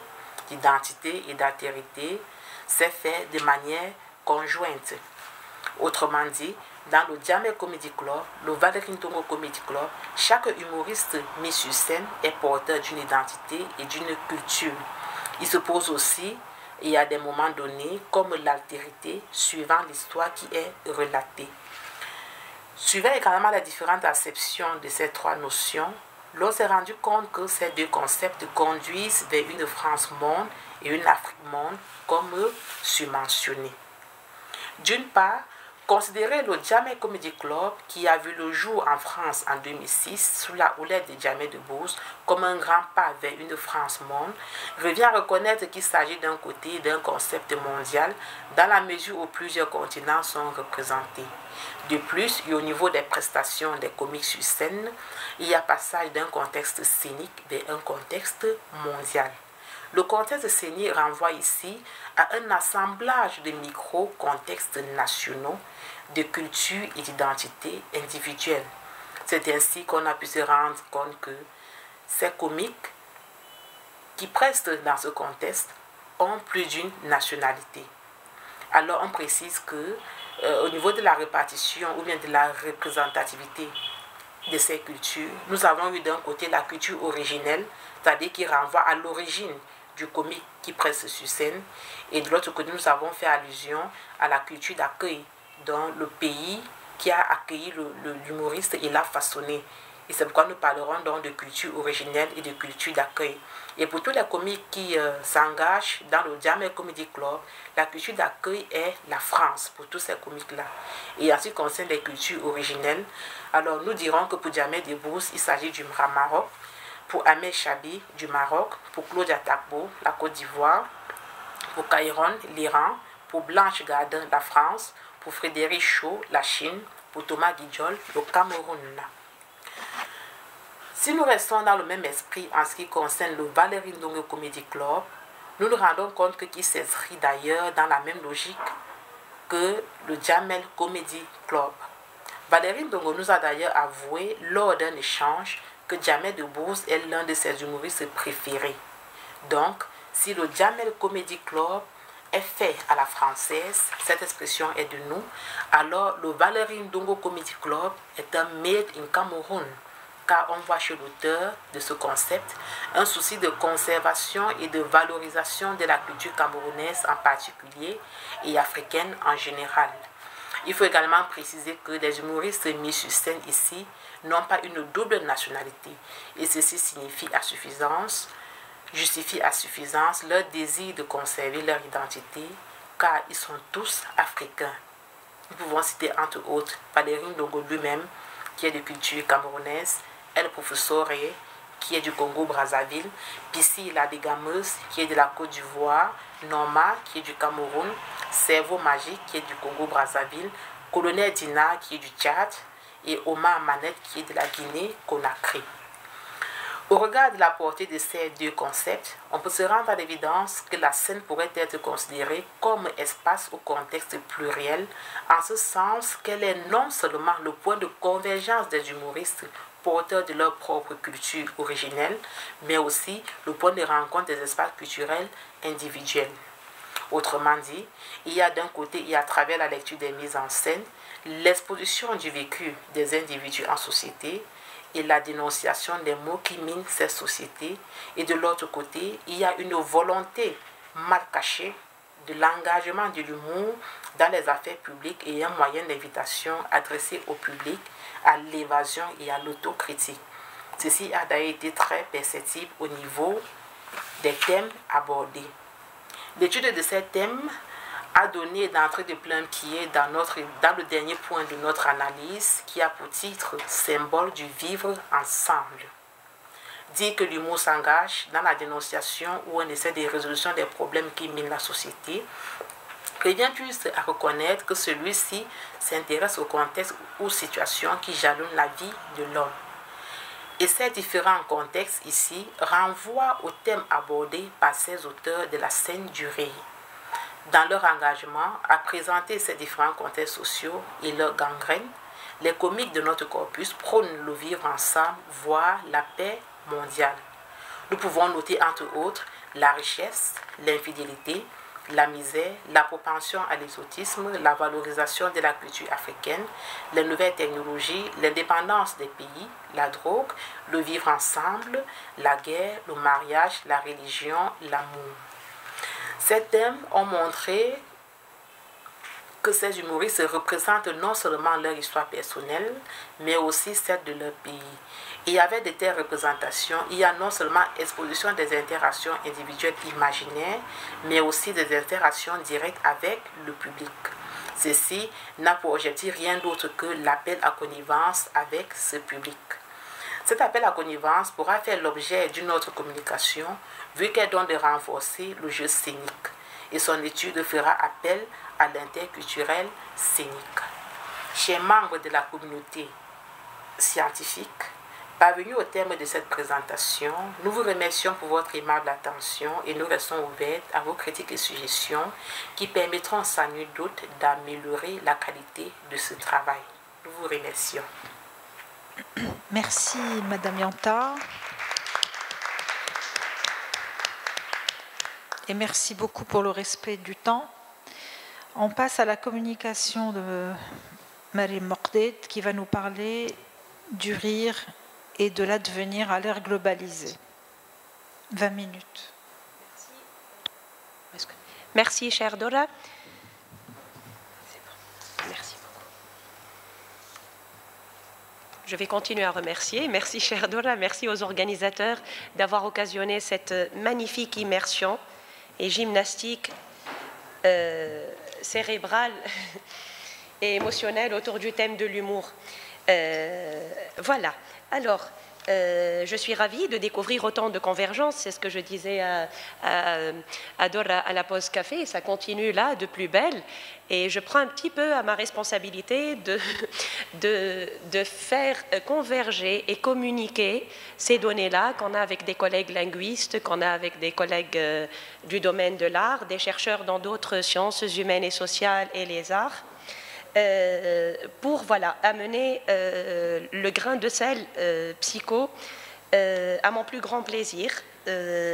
d'identité et d'altérité s'est faite de manière conjointe. Autrement dit, dans le Jamel Comedy Club, le Valérie Ndongue Comedy Club, chaque humoriste mis sur scène est porteur d'une identité et d'une culture. Il se pose aussi, et à des moments donnés, comme l'altérité suivant l'histoire qui est relatée. Suivant également les différentes acceptions de ces trois notions, l'on s'est rendu compte que ces deux concepts conduisent vers une France monde et une Afrique monde, comme surmentionné. D'une part, Considérer le Djamel Comedy Club, qui a vu le jour en France en 2006 sous la houlette de Jamel Debbouze, comme un grand pas vers une France monde, revient à reconnaître qu'il s'agit d'un côté d'un concept mondial dans la mesure où plusieurs continents sont représentés. De plus, et au niveau des prestations des comiques sur scène, il y a passage d'un contexte scénique vers un contexte mondial. Le contexte scénique renvoie ici à un assemblage de micro-contextes nationaux, de culture et d'identité individuelle. C'est ainsi qu'on a pu se rendre compte que ces comiques qui prestent dans ce contexte ont plus d'une nationalité. Alors on précise que au niveau de la répartition ou bien de la représentativité de ces cultures, nous avons eu d'un côté la culture originelle, c'est-à-dire qui renvoie à l'origine du comique qui presse sur scène, et de l'autre côté nous avons fait allusion à la culture d'accueil dans le pays qui a accueilli l'humoriste et l'a façonné. Et c'est pourquoi nous parlerons donc de culture originelle et de culture d'accueil. Et pour tous les comiques qui s'engagent dans le Djamel Comedy Club, la culture d'accueil est la France pour tous ces comiques-là. Et en ce qui concerne les cultures originelles, alors nous dirons que pour Jamel Debbouze, il s'agit du Maroc, pour Ahmed Chabi du Maroc, pour Claudia Tagbo, la Côte d'Ivoire, pour Kairon, l'Iran, pour Blanche Gardin, la France, pour Frédéric Chaud, la Chine, pour Thomas Guidjol, le Cameroun. Si nous restons dans le même esprit en ce qui concerne le Valérie Ndongo Comedy Club, nous nous rendons compte qu'il s'inscrit d'ailleurs dans la même logique que le Djamel Comedy Club. Valérie Ndongo nous a d'ailleurs avoué lors d'un échange que Jamel Debbouze est l'un de ses humoristes préférés. Donc, si le Djamel Comedy Club est fait à la française, cette expression est de nous, alors le Valérie Ndongo Comedy Club est un made in Cameroun, car on voit chez l'auteur de ce concept un souci de conservation et de valorisation de la culture camerounaise en particulier et africaine en général. Il faut également préciser que les humoristes mis sur scène ici n'ont pas une double nationalité et ceci justifie à suffisance leur désir de conserver leur identité car ils sont tous africains. Nous pouvons citer entre autres Valérie Ndongo lui-même qui est de culture camerounaise, El Professeur qui est du Congo-Brazzaville, Pissi la Dégameuse qui est de la Côte d'Ivoire, Norma qui est du Cameroun, Cerveau Magique qui est du Congo-Brazzaville, Colonel Dina qui est du Tchad et Omar Manette qui est de la Guinée-Conakry. Au regard de la portée de ces deux concepts, on peut se rendre à l'évidence que la scène pourrait être considérée comme espace ou contexte pluriel, en ce sens qu'elle est non seulement le point de convergence des humoristes porteurs de leur propre culture originelle, mais aussi le point de rencontre des espaces culturels individuels. Autrement dit, il y a d'un côté, et à travers la lecture des mises en scène, l'exposition du vécu des individus en société et la dénonciation des mots qui minent ces sociétés. Et de l'autre côté, il y a une volonté mal cachée de l'engagement de l'humour dans les affaires publiques et un moyen d'invitation adressé au public à l'évasion et à l'autocritique. Ceci a d'ailleurs été très perceptible au niveau des thèmes abordés. L'étude de ces thèmes a donné d'entrée de plein pied dans le dernier point de notre analyse qui a pour titre « Symbole du vivre ensemble ». Dire que l'humour s'engage dans la dénonciation ou un essai de résolution des problèmes qui minent la société revient juste à reconnaître que celui-ci s'intéresse au contexte ou situations qui jalonnent la vie de l'homme. Et ces différents contextes ici renvoient aux thèmes abordés par ces auteurs de la scène du rire. Dans leur engagement à présenter ces différents contextes sociaux et leur gangrène, les comiques de notre corpus prônent le vivre ensemble, voire la paix mondiale. Nous pouvons noter entre autres la richesse, l'infidélité, la misère, la propension à l'exotisme, la valorisation de la culture africaine, les nouvelles technologies, l'indépendance des pays, la drogue, le vivre ensemble, la guerre, le mariage, la religion, l'amour. Ces thèmes ont montré que ces humoristes représentent non seulement leur histoire personnelle, mais aussi celle de leur pays. Et avec de telles représentations, il y a non seulement exposition des interactions individuelles imaginaires, mais aussi des interactions directes avec le public. Ceci n'a pour objectif rien d'autre que l'appel à connivence avec ce public. Cet appel à connivence pourra faire l'objet d'une autre communication, vu qu'elle donne de renforcer le jeu scénique, et son étude fera appel à l'interculturel scénique. Chers membres de la communauté scientifique, parvenus au terme de cette présentation, nous vous remercions pour votre aimable attention et nous restons ouverts à vos critiques et suggestions qui permettront sans nul doute d'améliorer la qualité de ce travail. Nous vous remercions. Merci Madame Yanta. Et merci beaucoup pour le respect du temps. On passe à la communication de Marie Mokded qui va nous parler du rire et de l'advenir à l'ère globalisée. 20 minutes. Merci, chère Dora. Merci beaucoup. Je vais continuer à remercier. Merci, chère Dora. Merci aux organisateurs d'avoir occasionné cette magnifique immersion et gymnastique cérébrale et émotionnelle autour du thème de l'humour. Voilà. Alors, je suis ravie de découvrir autant de convergences. C'est ce que je disais à Dora à la pause café. Ça continue là, de plus belle. Et je prends un petit peu à ma responsabilité de faire converger et communiquer ces données-là qu'on a avec des collègues linguistes, qu'on a avec des collègues du domaine de l'art, des chercheurs dans d'autres sciences humaines et sociales et les arts. Pour voilà, amener le grain de sel psycho à mon plus grand plaisir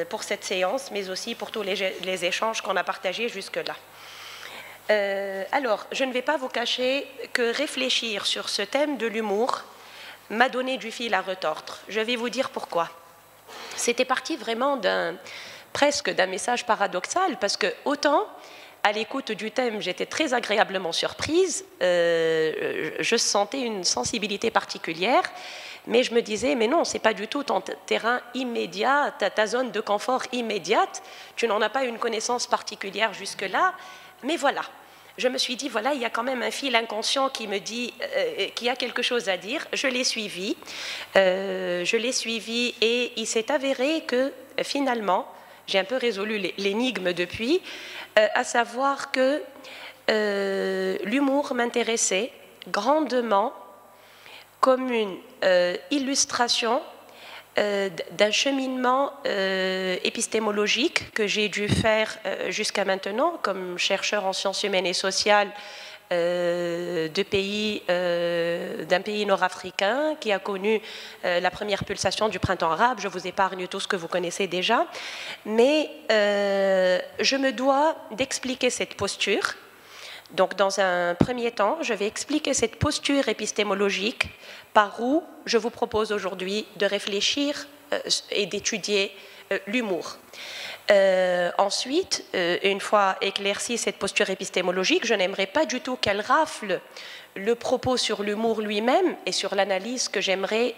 pour cette séance, mais aussi pour tous les échanges qu'on a partagés jusque-là. Alors, je ne vais pas vous cacher que réfléchir sur ce thème de l'humour m'a donné du fil à retordre. Je vais vous dire pourquoi. C'était parti vraiment presque d'un message paradoxal, parce que autant à l'écoute du thème, j'étais très agréablement surprise, je sentais une sensibilité particulière, mais je me disais, mais non, ce n'est pas du tout ton terrain immédiat, ta zone de confort immédiate, tu n'en as pas une connaissance particulière jusque-là, mais voilà. Je me suis dit, voilà, il y a quand même un fil inconscient qui me dit qu'il y a quelque chose à dire. Je l'ai suivi et il s'est avéré que finalement, j'ai un peu résolu l'énigme depuis, à savoir que l'humour m'intéressait grandement comme une illustration d'un cheminement épistémologique que j'ai dû faire jusqu'à maintenant comme chercheur en sciences humaines et sociales d'un pays nord-africain qui a connu la première pulsation du printemps arabe. Je vous épargne tout ce que vous connaissez déjà, mais je me dois d'expliquer cette posture. Donc, dans un premier temps, je vais expliquer cette posture épistémologique par où je vous propose aujourd'hui de réfléchir et d'étudier l'humour. Ensuite, une fois éclaircie cette posture épistémologique, je n'aimerais pas du tout qu'elle rafle le propos sur l'humour lui-même et sur l'analyse que j'aimerais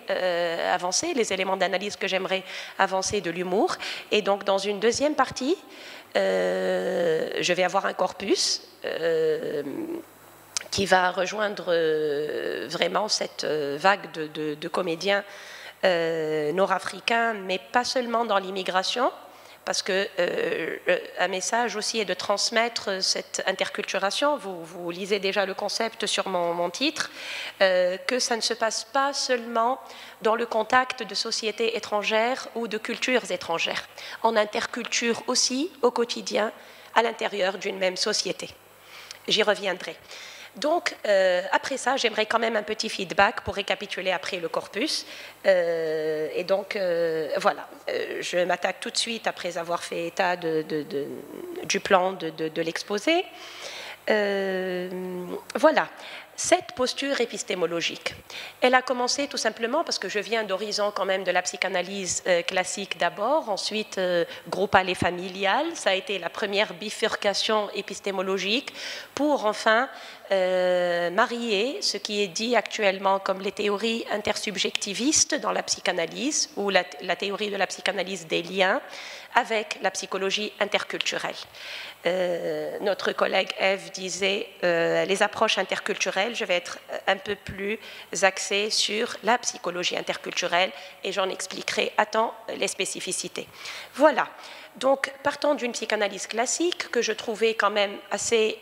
avancer, les éléments d'analyse que j'aimerais avancer de l'humour. Et donc, dans une deuxième partie, je vais avoir un corpus qui va rejoindre vraiment cette vague de comédiens nord-africains, mais pas seulement dans l'immigration, parce que un message aussi est de transmettre cette interculturation. Vous lisez déjà le concept sur mon titre, que ça ne se passe pas seulement dans le contact de sociétés étrangères ou de cultures étrangères. On interculture aussi au quotidien à l'intérieur d'une même société. J'y reviendrai. Donc, après ça, j'aimerais quand même un petit feedback pour récapituler après le corpus. Et donc, voilà, je m'attaque tout de suite après avoir fait état du plan de l'exposé. Voilà. Cette posture épistémologique, elle a commencé tout simplement parce que je viens d'horizon quand même de la psychanalyse classique d'abord, ensuite groupale et familiale. Ça a été la première bifurcation épistémologique pour enfin marier ce qui est dit actuellement comme les théories intersubjectivistes dans la psychanalyse ou la théorie de la psychanalyse des liens avec la psychologie interculturelle. Notre collègue Ève disait les approches interculturelles, je vais être un peu plus axée sur la psychologie interculturelle et j'en expliquerai à temps les spécificités. Voilà, donc partant d'une psychanalyse classique que je trouvais quand même assez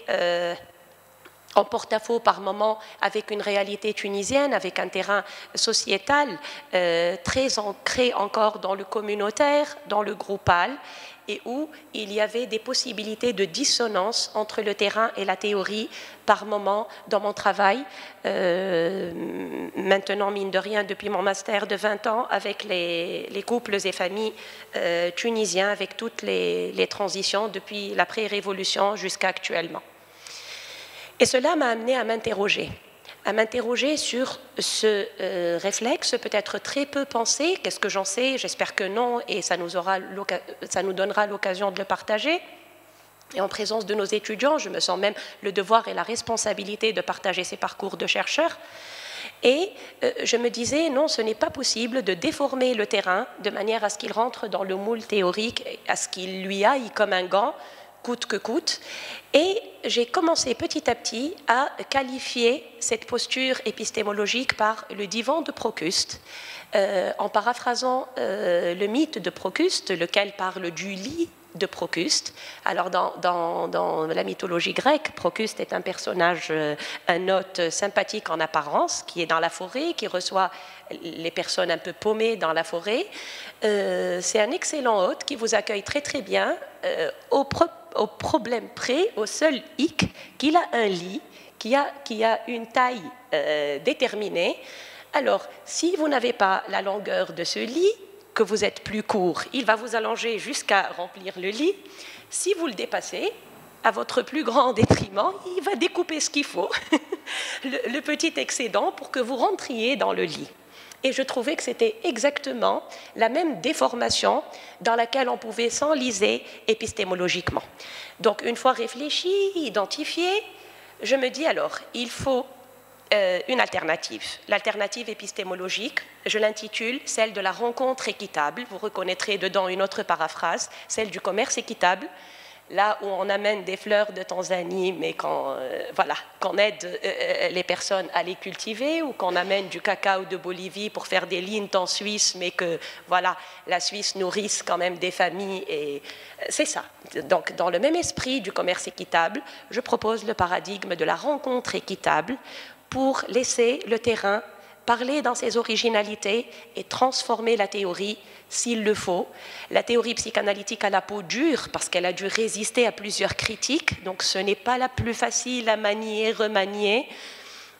en porte-à-faux par moment avec une réalité tunisienne, avec un terrain sociétal très ancré encore dans le communautaire, dans le groupal, et où il y avait des possibilités de dissonance entre le terrain et la théorie par moment dans mon travail. Maintenant, mine de rien, depuis mon master de 20 ans, avec les couples et familles tunisiens, avec toutes les transitions depuis la pré-révolution jusqu'à actuellement. Et cela m'a amené à m'interroger sur ce réflexe peut-être très peu pensé. Qu'est-ce que j'en sais? J'espère que non, et ça nous donnera l'occasion de le partager. Et en présence de nos étudiants, je me sens même le devoir et la responsabilité de partager ces parcours de chercheurs. Et je me disais, non, ce n'est pas possible de déformer le terrain de manière à ce qu'il rentre dans le moule théorique, à ce qu'il lui aille comme un gant, coûte que coûte. Et j'ai commencé petit à petit à qualifier cette posture épistémologique par le divan de Procuste, en paraphrasant le mythe de Procuste, lequel parle du lit de Procuste. Alors dans la mythologie grecque, Procuste est un personnage, un hôte sympathique en apparence, qui est dans la forêt, qui reçoit les personnes un peu paumées dans la forêt. C'est un excellent hôte qui vous accueille très très bien, au problème près, au seul hic, qu'il a un lit qui a une taille déterminée. Alors, si vous n'avez pas la longueur de ce lit, que vous êtes plus court, il va vous allonger jusqu'à remplir le lit. Si vous le dépassez, à votre plus grand détriment, il va découper ce qu'il faut, le petit excédent, pour que vous rentriez dans le lit. Et je trouvais que c'était exactement la même déformation dans laquelle on pouvait s'enliser épistémologiquement. Donc, une fois réfléchi, identifié, je me dis alors, il faut une alternative. L'alternative épistémologique, je l'intitule celle de la rencontre équitable. Vous reconnaîtrez dedans une autre paraphrase, celle du commerce équitable. Là où on amène des fleurs de Tanzanie, mais qu'on aide les personnes à les cultiver, ou qu'on amène du cacao de Bolivie pour faire des lignes en Suisse, mais que la Suisse nourrisse quand même des familles. Et c'est ça. Donc, dans le même esprit du commerce équitable, je propose le paradigme de la rencontre équitable pour laisser le terrain parler dans ses originalités et transformer la théorie s'il le faut. La théorie psychanalytique a la peau dure parce qu'elle a dû résister à plusieurs critiques, donc ce n'est pas la plus facile à manier, remanier.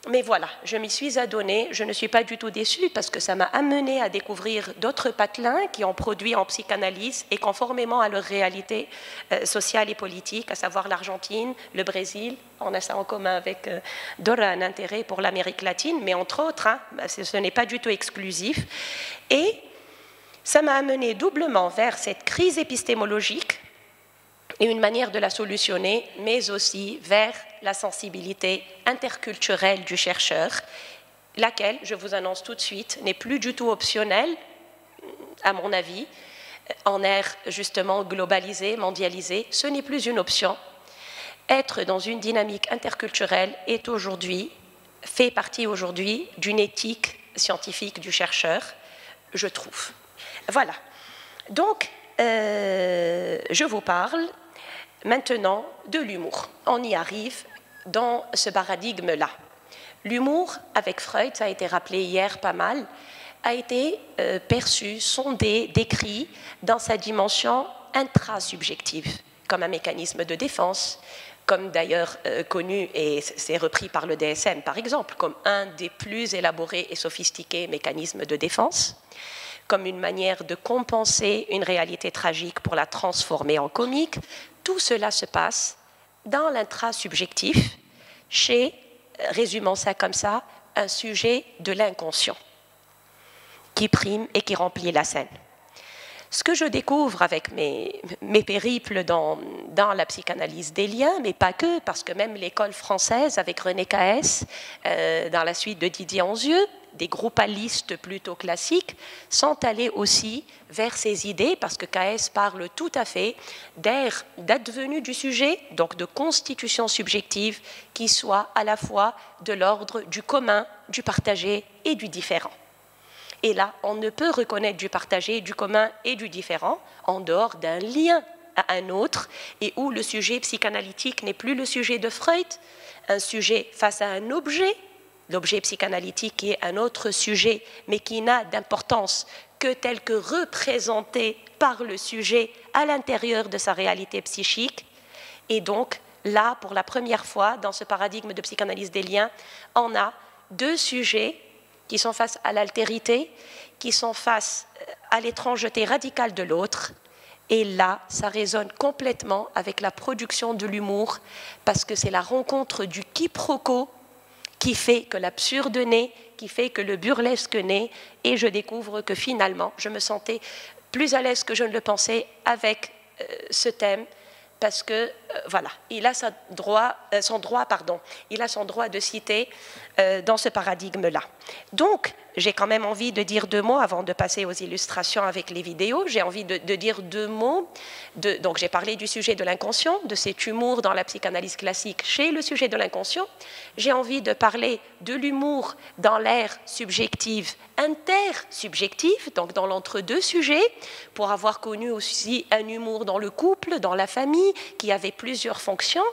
Mais voilà, je m'y suis adonnée, je ne suis pas du tout déçue parce que ça m'a amenée à découvrir d'autres patelins qui ont produit en psychanalyse et conformément à leur réalité sociale et politique, à savoir l'Argentine, le Brésil. On a ça en commun avec Dora, un intérêt pour l'Amérique latine, mais entre autres, ce n'est pas du tout exclusif. Et ça m'a amenée doublement vers cette crise épistémologique et une manière de la solutionner, mais aussi vers la sensibilité interculturelle du chercheur, laquelle, je vous annonce tout de suite, n'est plus du tout optionnelle, à mon avis, en ère justement globalisée, mondialisée. Ce n'est plus une option. Être dans une dynamique interculturelle est aujourd'hui, fait partie aujourd'hui d'une éthique scientifique du chercheur, je trouve. Voilà. Donc, je vous parle maintenant de l'humour. On y arrive dans ce paradigme-là. L'humour, avec Freud, ça a été rappelé hier pas mal, a été perçu, sondé, décrit dans sa dimension intrasubjective, comme un mécanisme de défense, comme d'ailleurs connu, et c'est repris par le DSM par exemple, comme un des plus élaborés et sophistiqués mécanismes de défense, comme une manière de compenser une réalité tragique pour la transformer en comique. Tout cela se passe dans l'intrasubjectif, chez résumons ça comme ça, un sujet de l'inconscient qui prime et qui remplit la scène. Ce que je découvre avec mes périples dans la psychanalyse des liens, mais pas que, parce que même l'école française avec René Caës, dans la suite de Didier Anzieux, des groupalistes plutôt classiques, sont allés aussi vers ces idées, parce que Caës parle tout à fait d'ère d'advenue du sujet, donc de constitution subjective qui soit à la fois de l'ordre du commun, du partagé et du différent. Et là, on ne peut reconnaître du partagé, du commun et du différent en dehors d'un lien à un autre, et où le sujet psychanalytique n'est plus le sujet de Freud, un sujet face à un objet, l'objet psychanalytique qui est un autre sujet, mais qui n'a d'importance que tel que représenté par le sujet à l'intérieur de sa réalité psychique. Et donc, là, pour la première fois, dans ce paradigme de psychanalyse des liens, on a deux sujets qui sont face à l'altérité, qui sont face à l'étrangeté radicale de l'autre. Et là, ça résonne complètement avec la production de l'humour, parce que c'est la rencontre du quiproquo qui fait que l'absurde naît, qui fait que le burlesque naît, et je découvre que finalement, je me sentais plus à l'aise que je ne le pensais avec ce thème, parce que, voilà, il a son droit de citer dans ce paradigme-là. Donc, j'ai quand même envie de dire deux mots avant de passer aux illustrations avec les vidéos. J'ai envie de dire deux mots. Donc, j'ai parlé du sujet de l'inconscient, de cet humour dans la psychanalyse classique chez le sujet de l'inconscient. J'ai envie de parler de l'humour dans l'ère subjective, intersubjective, donc dans l'entre-deux sujets, pour avoir connu aussi un humour dans le couple, dans la famille, qui avait plusieurs fonctions,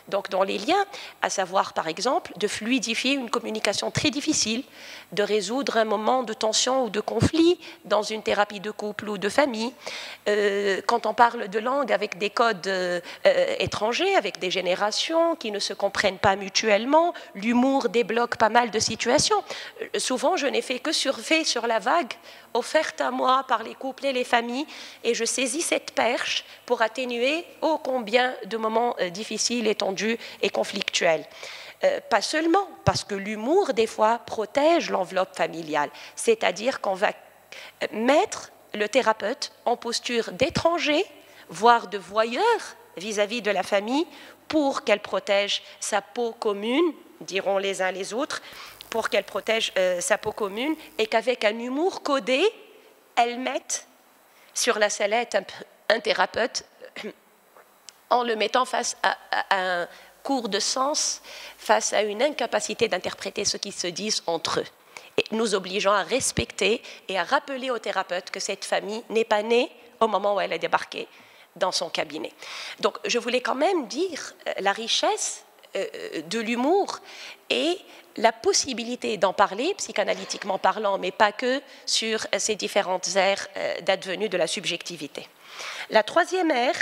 donc dans les liens, à savoir par exemple de fluidifier une communication très difficile, de résoudre un moment de tension ou de conflit dans une thérapie de couple ou de famille. Quand on parle de langue avec des codes étrangers, avec des générations qui ne se comprennent pas mutuellement, l'humour débloque pas mal de situations. Souvent, je n'ai fait que surfer sur la vague offerte à moi par les couples et les familles, et je saisis cette perche pour atténuer ô combien de moments difficiles et tendus et conflictuels. Pas seulement parce que l'humour, des fois, protège l'enveloppe familiale, c'est-à-dire qu'on va mettre le thérapeute en posture d'étranger, voire de voyeur vis-à-vis de la famille, pour qu'elle protège sa peau commune, diront les uns les autres, pour qu'elle protège sa peau commune, et qu'avec un humour codé, elle mette sur la sellette un thérapeute en le mettant face à un cours de sens, face à une incapacité d'interpréter ce qui se disent entre eux. Et nous obligeons à respecter et à rappeler au thérapeute que cette famille n'est pas née au moment où elle a débarqué dans son cabinet. Donc je voulais quand même dire la richesse de l'humour et la possibilité d'en parler, psychanalytiquement parlant, mais pas que, sur ces différentes aires d'advenue de la subjectivité. La troisième ère,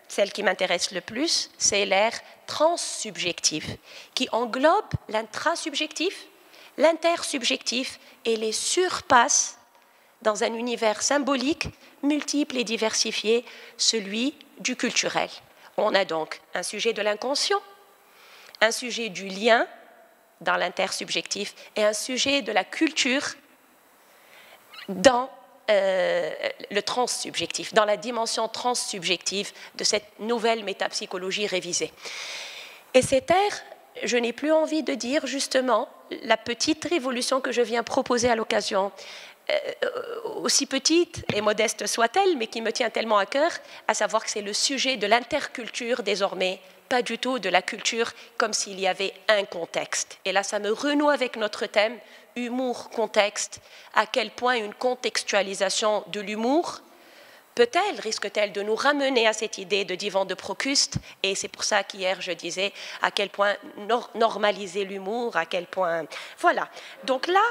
celle qui m'intéresse le plus, c'est l'ère transsubjective, qui englobe l'intrasubjectif, l'intersubjectif et les surpasse dans un univers symbolique, multiple et diversifié, celui du culturel. On a donc un sujet de l'inconscient, un sujet du lien dans l'intersubjectif et un sujet de la culture dans le transsubjectif, dans la dimension transsubjective de cette nouvelle métapsychologie révisée. Et cette ère, je n'ai plus envie de dire justement la petite révolution que je viens proposer à l'occasion, aussi petite et modeste soit-elle, mais qui me tient tellement à cœur, à savoir que c'est le sujet de l'interculture désormais, pas du tout de la culture comme s'il y avait un contexte. Et là, ça me renoue avec notre thème, humour, contexte, à quel point une contextualisation de l'humour peut-elle, risque-t-elle de nous ramener à cette idée de divan de Procuste? Et c'est pour ça qu'hier je disais à quel point normaliser l'humour, à quel point... Voilà. Donc là,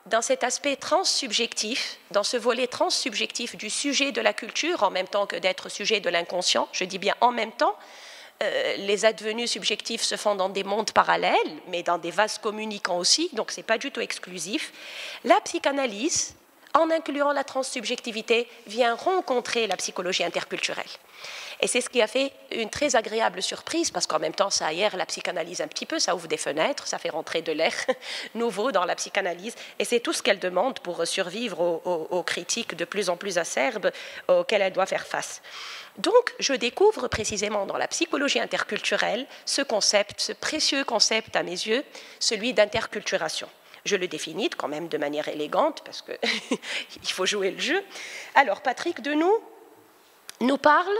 dans cet aspect transsubjectif, dans ce volet transsubjectif du sujet de la culture, en même temps que d'être sujet de l'inconscient, je dis bien en même temps, les advenus subjectifs se font dans des mondes parallèles, mais dans des vases communicants aussi, donc ce n'est pas du tout exclusif. La psychanalyse, en incluant la transsubjectivité, vient rencontrer la psychologie interculturelle. Et c'est ce qui a fait une très agréable surprise, parce qu'en même temps, ça aère la psychanalyse un petit peu, ça ouvre des fenêtres, ça fait rentrer de l'air nouveau dans la psychanalyse, et c'est tout ce qu'elle demande pour survivre aux critiques de plus en plus acerbes auxquelles elle doit faire face. Donc, je découvre précisément dans la psychologie interculturelle ce concept, ce précieux concept à mes yeux, celui d'interculturation. Je le définis quand même de manière élégante, parce qu'il faut jouer le jeu. Alors, Patrick Denous nous parle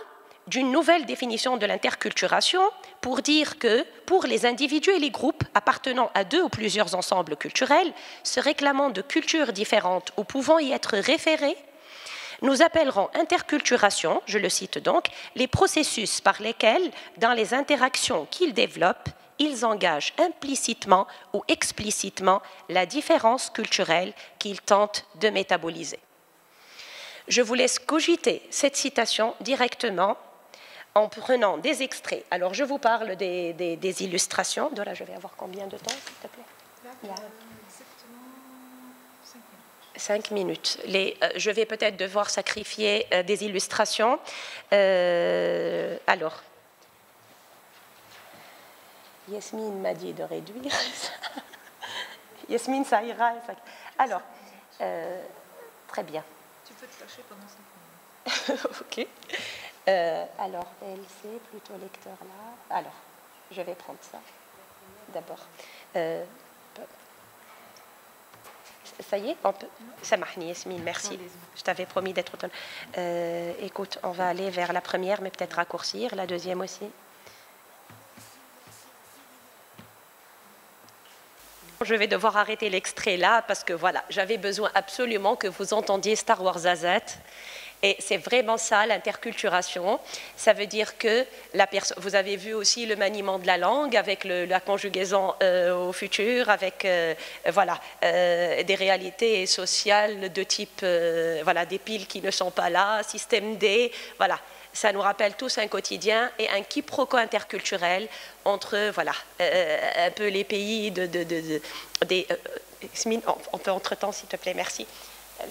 d'une nouvelle définition de l'interculturation pour dire que pour les individus et les groupes appartenant à 2 ou plusieurs ensembles culturels, se réclamant de cultures différentes ou pouvant y être référés, nous appellerons interculturation, je le cite donc, les processus par lesquels, dans les interactions qu'ils développent, ils engagent implicitement ou explicitement la différence culturelle qu'ils tentent de métaboliser. Je vous laisse cogiter cette citation directement en prenant des extraits. Alors, je vous parle des illustrations. Dora, je vais avoir combien de temps, s'il te plaît? 5 minutes. Je vais peut-être devoir sacrifier des illustrations. Alors, Yasmine m'a dit de réduire. Yasmine, ça ira. Alors, très bien. Tu peux te lâcher pendant 5 minutes. Ok. Alors, LC, plutôt lecteur là. Alors, je vais prendre ça d'abord. Ça y est, ça marche, Yasmine, merci. Je t'avais promis d'être autonome. Écoute, on va aller vers la première, mais peut-être raccourcir, la deuxième aussi. Je vais devoir arrêter l'extrait là, parce que voilà, j'avais besoin absolument que vous entendiez Star Wars AZ. Et c'est vraiment ça, l'interculturation. Ça veut dire que vous avez vu aussi le maniement de la langue avec la conjugaison au futur, avec des réalités sociales de type des piles qui ne sont pas là, système D, voilà. Ça nous rappelle tous un quotidien et un quiproquo interculturel entre un peu les pays on peut entre-temps, s'il te plaît, merci.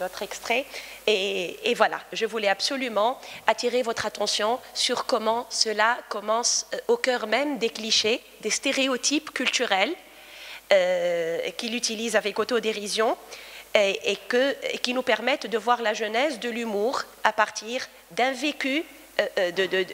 L'autre extrait. Et voilà, je voulais absolument attirer votre attention sur comment cela commence au cœur même des clichés, des stéréotypes culturels qu'il utilise avec autodérision et qui nous permettent de voir la genèse de l'humour à partir d'un vécu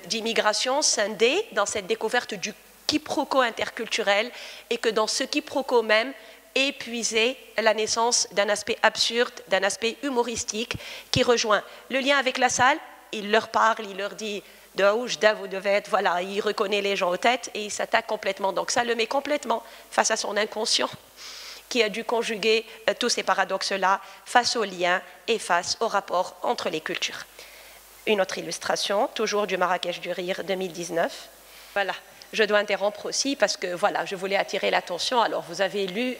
d'immigration scindé dans cette découverte du quiproquo interculturel et que dans ce quiproquo même épuiser la naissance d'un aspect absurde, d'un aspect humoristique qui rejoint le lien avec la salle. Il leur parle, il leur dit « Daouj, vous devez être… » Voilà, il reconnaît les gens aux têtes et il s'attaque complètement. Donc ça le met complètement face à son inconscient qui a dû conjuguer tous ces paradoxes-là face aux liens et face au rapport entre les cultures. Une autre illustration, toujours du Marrakech du Rire 2019. Voilà. Je dois interrompre aussi parce que voilà, je voulais attirer l'attention. Alors vous avez lu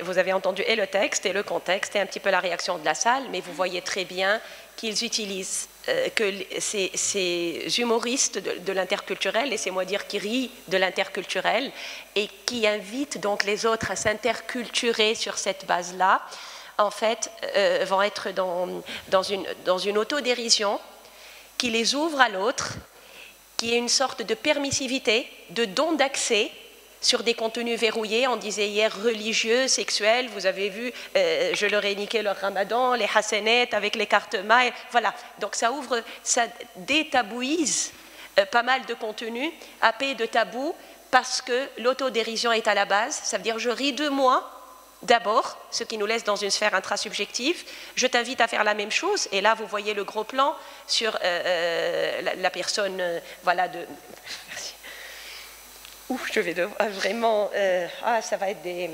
vous avez entendu et le texte et le contexte et un petit peu la réaction de la salle, mais vous voyez très bien qu'ils utilisent que ces humoristes de l'interculturel, laissez-moi dire qui rient de l'interculturel et qui invitent donc les autres à s'interculturer sur cette base-là, en fait, vont être dans une autodérision qui les ouvre à l'autre, qui est une sorte de permissivité, de don d'accès sur des contenus verrouillés. On disait hier religieux, sexuels, vous avez vu, je leur ai niqué leur ramadan, les hassanettes avec les cartes mailles, voilà. Donc ça ouvre, ça détabouise pas mal de contenus, happés de tabous, parce que l'autodérision est à la base, ça veut dire je ris de moi, d'abord, ce qui nous laisse dans une sphère intrasubjective. Je t'invite à faire la même chose. Et là, vous voyez le gros plan sur la personne, Merci. Ouf, je vais devoir vraiment… ça va être des…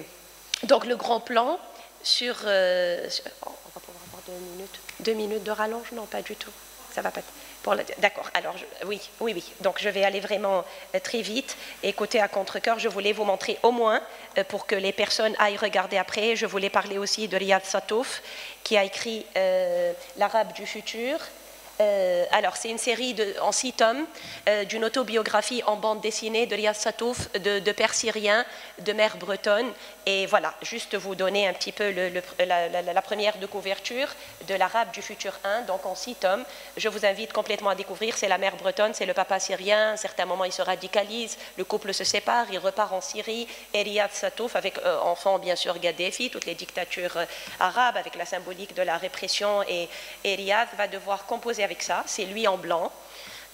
Donc, le grand plan sur… on va pouvoir avoir 2 minutes. 2 minutes de rallonge? Non, pas du tout. Ça va pas… D'accord, alors oui. Donc je vais aller vraiment très vite. Et côté à contre-cœur, je voulais vous montrer au moins, pour que les personnes aillent regarder après, je voulais parler aussi de Riyad Satouf, qui a écrit L'Arabe du futur, Alors, c'est une série en 6 tomes d'une autobiographie en bande dessinée de Riyad Satouf, de père syrien, de mère bretonne. Et voilà, juste vous donner un petit peu la première de couverture de l'Arabe du futur 1, donc en 6 tomes. Je vous invite complètement à découvrir. C'est la mère bretonne, c'est le papa syrien. À un certain moment, il se radicalise, le couple se sépare, il repart en Syrie. Et Riyad Satouf, avec enfant bien sûr Gaddafi, toutes les dictatures arabes, avec la symbolique de la répression. Et Riyad va devoir composer avec ça, c'est lui en blanc.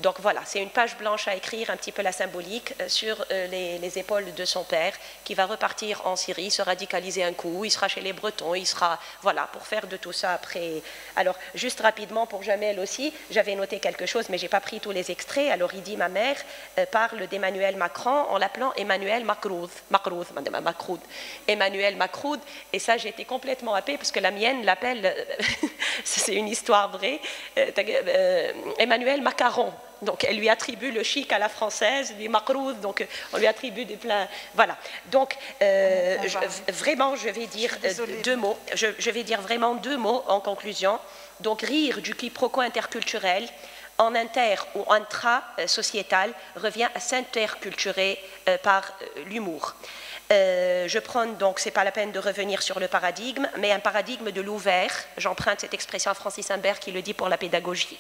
Donc voilà, c'est une page blanche à écrire un petit peu la symbolique sur les épaules de son père qui va repartir en Syrie, se radicaliser un coup, il sera chez les Bretons, il sera, voilà, pour faire de tout ça après. Alors, juste rapidement pour Jamel aussi, j'avais noté quelque chose, mais je n'ai pas pris tous les extraits. Alors, il dit, ma mère parle d'Emmanuel Macron en l'appelant Emmanuel Macroud, Emmanuel Macroud, et ça, j'ai été complètement happée parce que la mienne l'appelle, c'est une histoire vraie, Emmanuel Macaron. Donc, elle lui attribue le chic à la française, lui Macroud, donc on lui attribue des pleins. Voilà. Donc, vraiment, je vais dire 2 mots. Je vais dire vraiment 2 mots en conclusion. Donc, rire du quiproquo interculturel en inter ou intra-sociétal revient à s'interculturer par l'humour. Je prône donc, c'est pas la peine de revenir sur le paradigme, mais un paradigme de l'ouvert. J'emprunte cette expression à Francis Humbert qui le dit pour la pédagogie,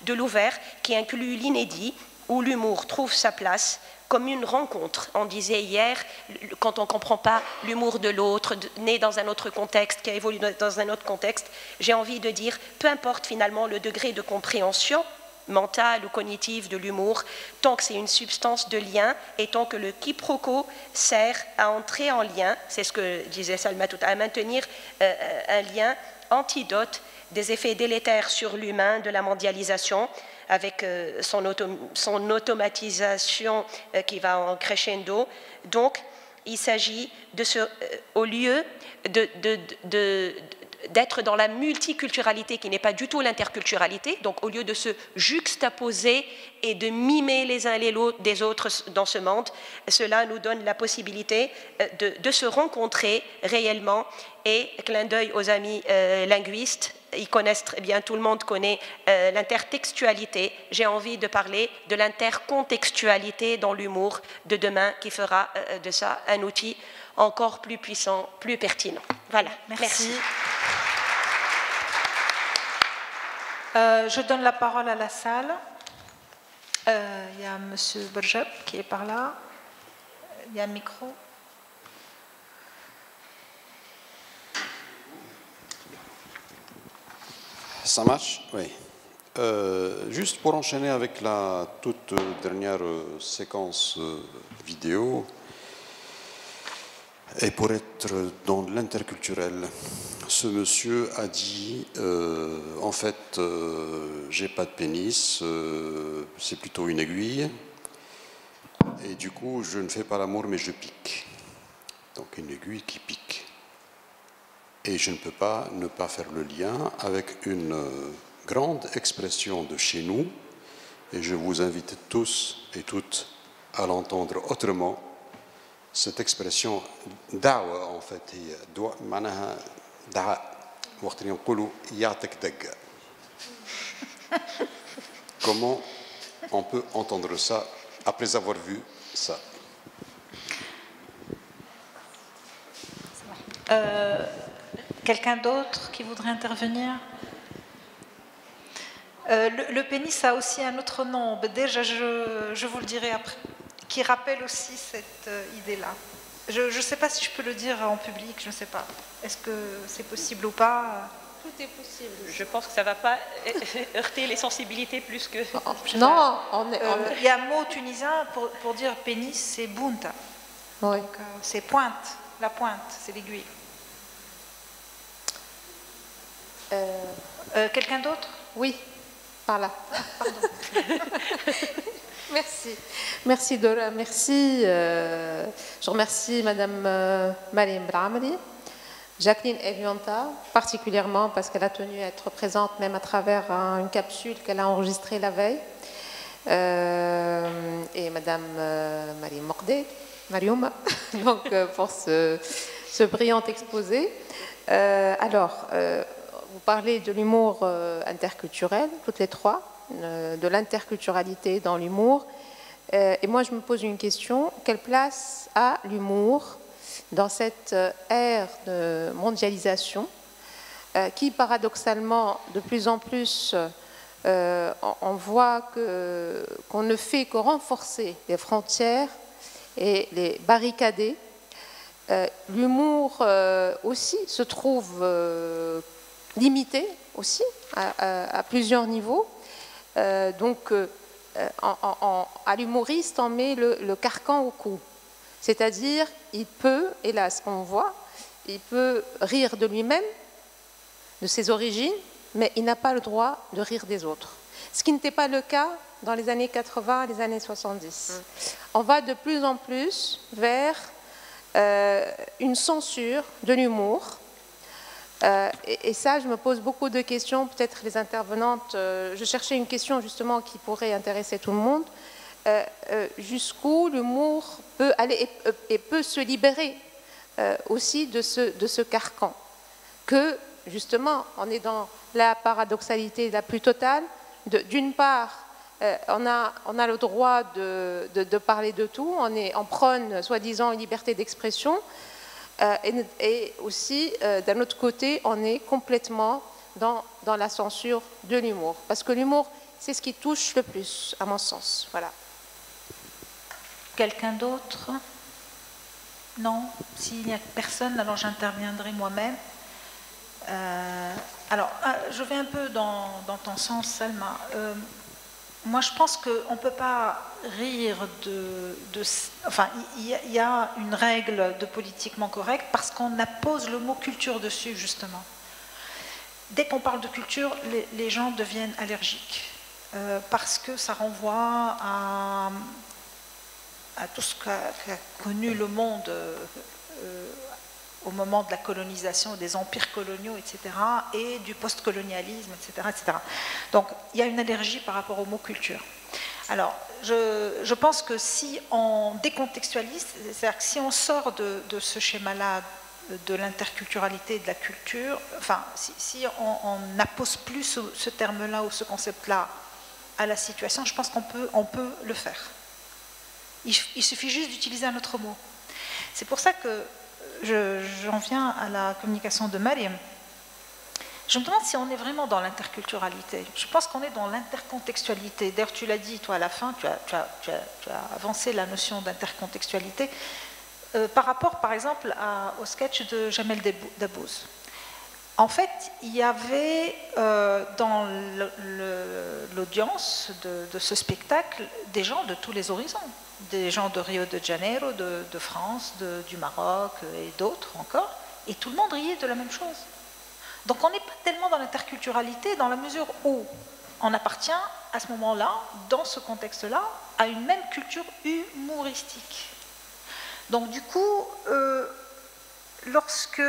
de l'ouvert qui inclut l'inédit où l'humour trouve sa place comme une rencontre. On disait hier, quand on ne comprend pas l'humour de l'autre, né dans un autre contexte, qui a évolué dans un autre contexte, j'ai envie de dire, peu importe finalement le degré de compréhension mentale ou cognitive de l'humour, tant que c'est une substance de lien et tant que le quiproquo sert à entrer en lien, c'est ce que disait Salma tout à l'heure, à maintenir un lien antidote des effets délétères sur l'humain de la mondialisation, avec son automatisation qui va en crescendo. Donc, il s'agit au lieu d'être dans la multiculturalité qui n'est pas du tout l'interculturalité, donc au lieu de se juxtaposer et de mimer les uns des autres dans ce monde, cela nous donne la possibilité de se rencontrer réellement. Et clin d'œil aux amis linguistes, ils connaissent très bien, tout le monde connaît l'intertextualité. J'ai envie de parler de l'intercontextualité dans l'humour de demain qui fera de ça un outil encore plus puissant, plus pertinent. Voilà, merci. Je donne la parole à la salle. Il y a M. Berjab qui est par là. Il y a un micro. Ça marche? Oui. Juste pour enchaîner avec la toute dernière séquence vidéo, et pour être dans l'interculturel, ce monsieur a dit en fait, j'ai pas de pénis, c'est plutôt une aiguille, et du coup, je ne fais pas l'amour, mais je pique. Donc, une aiguille qui pique. Et je ne peux pas ne pas faire le lien avec une grande expression de chez nous, et je vous invite tous et toutes à l'entendre autrement. Cette expression da'wa en fait هي دعاء معناها دعاء وقت اللي نقولوا يعطيك دق. Comment on peut entendre ça après avoir vu ça? Quelqu'un d'autre qui voudrait intervenir? Le pénis a aussi un autre nom, déjà je vous le dirai après, qui rappelle aussi cette idée-là. Je ne sais pas si je peux le dire en public, je ne sais pas. Est-ce que c'est possible ou pas? Tout est possible. Je pense que ça ne va pas heurter les sensibilités plus que... Non, il y a un mot tunisien pour dire pénis, c'est bunta. Oui. C'est pointe, la pointe, c'est l'aiguille. Quelqu'un d'autre? Oui, par là. Pardon. Merci. Merci Dora, merci. Je remercie Madame Mariam Bramri, Jacqueline Evianta, particulièrement parce qu'elle a tenu à être présente même à travers une capsule qu'elle a enregistrée la veille. Et Madame Mariam Moqded, Mariouma, donc pour ce brillant exposé. Alors, vous parlez de l'humour interculturel, toutes les trois, de l'interculturalité dans l'humour. Et moi, je me pose une question. Quelle place a l'humour dans cette ère de mondialisation qui, paradoxalement, de plus en plus, on voit qu'on ne fait que renforcer les frontières et les barricader. L'humour aussi se trouve limité aussi à plusieurs niveaux. Donc, à l'humoriste, on met le carcan au cou. C'est-à-dire, il peut, hélas, on voit, il peut rire de lui-même, de ses origines, mais il n'a pas le droit de rire des autres. Ce qui n'était pas le cas dans les années 80 et les années 70. On va de plus en plus vers une censure de l'humour. Et ça, je me pose beaucoup de questions, peut-être les intervenantes, je cherchais une question justement qui pourrait intéresser tout le monde, jusqu'où l'humour peut aller et peut se libérer aussi de ce carcan, que justement, on est dans la paradoxalité la plus totale. D'une part, on a le droit de parler de tout, on prône soi-disant une liberté d'expression, et aussi, d'un autre côté, on est complètement dans la censure de l'humour. Parce que l'humour, c'est ce qui touche le plus, à mon sens. Voilà. Quelqu'un d'autre? Non? S'il n'y a personne, alors j'interviendrai moi-même. Alors, je vais un peu dans ton sens, Salma. Moi, je pense qu'on ne peut pas rire enfin, il y a une règle de politiquement correct parce qu'on appose le mot culture dessus, justement. Dès qu'on parle de culture, les gens deviennent allergiques parce que ça renvoie à tout ce qu'a connu le monde au moment de la colonisation, des empires coloniaux, etc., et du post-colonialisme, etc., etc. Donc, il y a une allergie par rapport au mot culture. Alors, je pense que si on décontextualise, c'est-à-dire que si on sort de ce schéma-là de l'interculturalité et de la culture, enfin, si on n'appose plus ce terme-là ou ce concept-là à la situation, je pense qu'on peut le faire. Il suffit juste d'utiliser un autre mot. C'est pour ça que j'en viens à la communication de Mariam. Je me demande si on est vraiment dans l'interculturalité. Je pense qu'on est dans l'intercontextualité. D'ailleurs, tu l'as dit, toi, à la fin, tu as avancé la notion d'intercontextualité par rapport, par exemple, au sketch de Jamel Debbouze. En fait, il y avait dans l'audience de ce spectacle des gens de tous les horizons. Des gens de Rio de Janeiro, de France, du Maroc et d'autres encore, et tout le monde riait de la même chose. Donc on n'est pas tellement dans l'interculturalité dans la mesure où on appartient à ce moment-là, dans ce contexte-là, à une même culture humoristique. Donc du coup, lorsque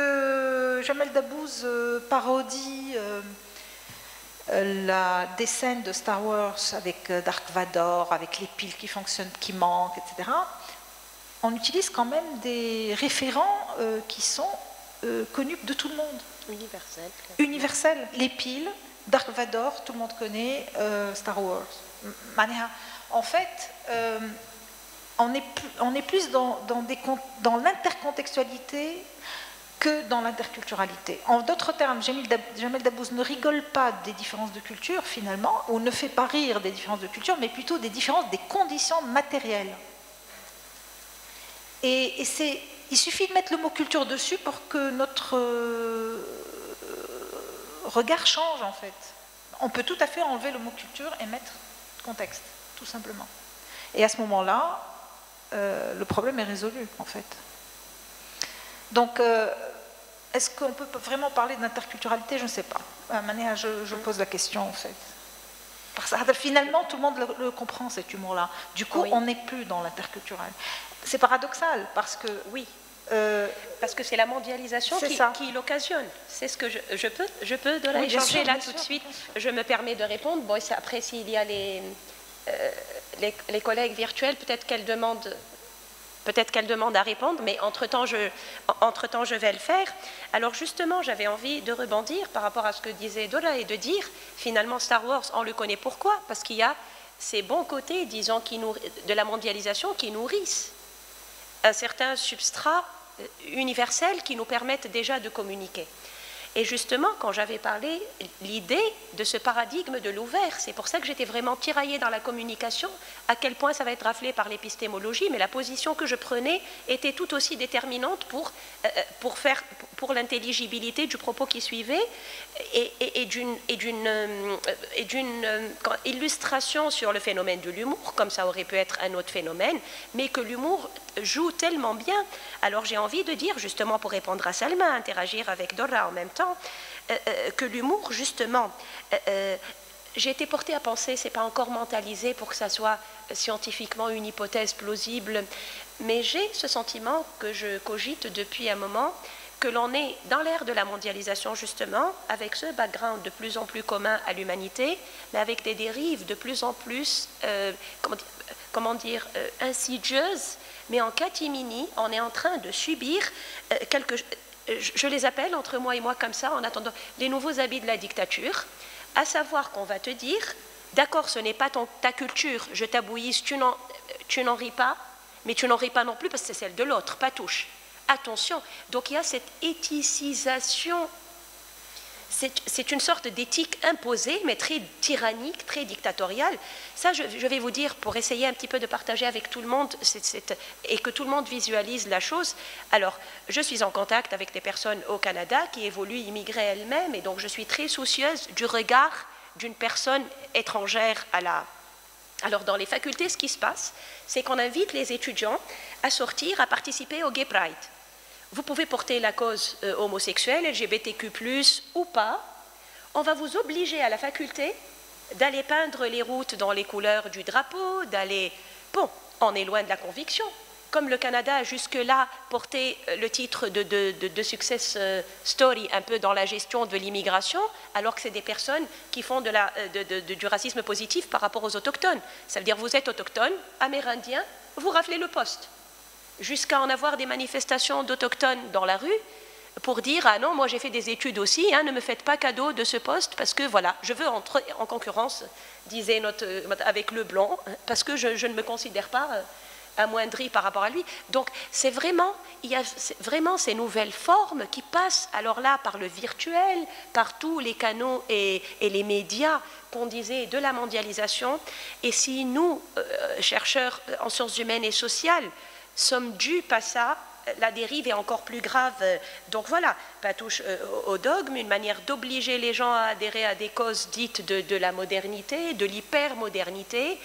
Jamel Debbouze parodie des scènes de Star Wars avec Dark Vador, avec les piles qui fonctionnent, qui manquent, etc., on utilise quand même des référents qui sont connus de tout le monde. Universel. Universel. Les piles, Dark Vador, tout le monde connaît, Star Wars. En fait, on est plus dans l'intercontextualité que dans l'interculturalité. En d'autres termes, Jamel Debbouze ne rigole pas des différences de culture, finalement, ou ne fait pas rire des différences de culture, mais plutôt des différences des conditions matérielles. Et il suffit de mettre le mot culture dessus pour que notre regard change, en fait. On peut tout à fait enlever le mot culture et mettre contexte, tout simplement. Et à ce moment-là, le problème est résolu, en fait. Donc, est-ce qu'on peut vraiment parler d'interculturalité? Je ne sais pas. Je pose la question, en fait. Parce que finalement, tout le monde le comprend, cet humour-là. Du coup, on n'est plus dans l'interculturel. C'est paradoxal, parce que... Oui. Parce que c'est la mondialisation qui l'occasionne. C'est ce que je peux de la changer là tout de suite. Je me permets de répondre. Bon, après, s'il y a les collègues virtuels, peut-être qu'elles demandent Peut-être qu'elle demande à répondre, mais entre-temps, je vais le faire. Alors justement, j'avais envie de rebondir par rapport à ce que disait Dora et de dire, finalement, Star Wars, on le connaît pourquoi? Parce qu'il y a ces bons côtés, disons, de la mondialisation qui nourrissent un certain substrat universel qui nous permettent déjà de communiquer. Et justement, quand j'avais parlé, l'idée de ce paradigme de l'ouvert, c'est pour ça que j'étais vraiment tiraillée dans la communication, à quel point ça va être raflé par l'épistémologie, mais la position que je prenais était tout aussi déterminante pour l'intelligibilité du propos qui suivait et d'une illustration sur le phénomène de l'humour, comme ça aurait pu être un autre phénomène, mais que l'humour joue tellement bien. Alors j'ai envie de dire, justement pour répondre à Salma, interagir avec Dora en même temps, que l'humour, justement, j'ai été portée à penser, c'est pas encore mentalisé pour que ça soit scientifiquement une hypothèse plausible, mais j'ai ce sentiment que je cogite depuis un moment, que l'on est dans l'ère de la mondialisation, justement, avec ce background de plus en plus commun à l'humanité, mais avec des dérives de plus en plus, insidieuses, mais en catimini, on est en train de subir je les appelle entre moi et moi comme ça, en attendant les nouveaux habits de la dictature, à savoir qu'on va te dire, d'accord, ce n'est pas ta culture, je t'abouillise, tu n'en ris pas, mais tu n'en ris pas non plus parce que c'est celle de l'autre, pas touche. Attention, donc il y a cette éthicisation, c'est une sorte d'éthique imposée, mais très tyrannique, très dictatoriale. Ça, je vais vous dire, pour essayer un petit peu de partager avec tout le monde, et que tout le monde visualise la chose. Alors, je suis en contact avec des personnes au Canada qui évoluent immigrées elles-mêmes, et donc je suis très soucieuse du regard d'une personne étrangère à la... Alors, dans les facultés, ce qui se passe, c'est qu'on invite les étudiants à sortir, à participer au Gay Pride. Vous pouvez porter la cause homosexuelle, LGBTQ+, ou pas. On va vous obliger à la faculté d'aller peindre les routes dans les couleurs du drapeau, d'aller... Bon, on est loin de la conviction. Comme le Canada a jusque-là porté le titre de success story un peu dans la gestion de l'immigration, alors que c'est des personnes qui font du racisme positif par rapport aux autochtones. Ça veut dire vous êtes autochtone, amérindien, vous raflez le poste. Jusqu'à en avoir des manifestations d'autochtones dans la rue pour dire « Ah non, moi j'ai fait des études aussi, hein, ne me faites pas cadeau de ce poste parce que voilà, je veux entrer en concurrence, disait avec le blanc, parce que je ne me considère pas amoindri par rapport à lui. » Donc c'est vraiment, il y a vraiment ces nouvelles formes qui passent alors là par le virtuel, par tous les canaux et les médias qu'on disait de la mondialisation. Et si nous, chercheurs en sciences humaines et sociales, sommes dupes à ça, la dérive est encore plus grave. Donc voilà, pas touche au dogme, une manière d'obliger les gens à adhérer à des causes dites de la modernité, de l'hypermodernité.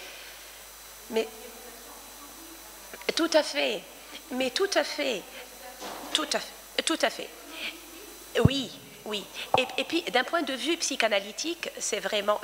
Mais tout à fait, mais tout à fait. Oui. Oui, et puis d'un point de vue psychanalytique, c'est vraiment,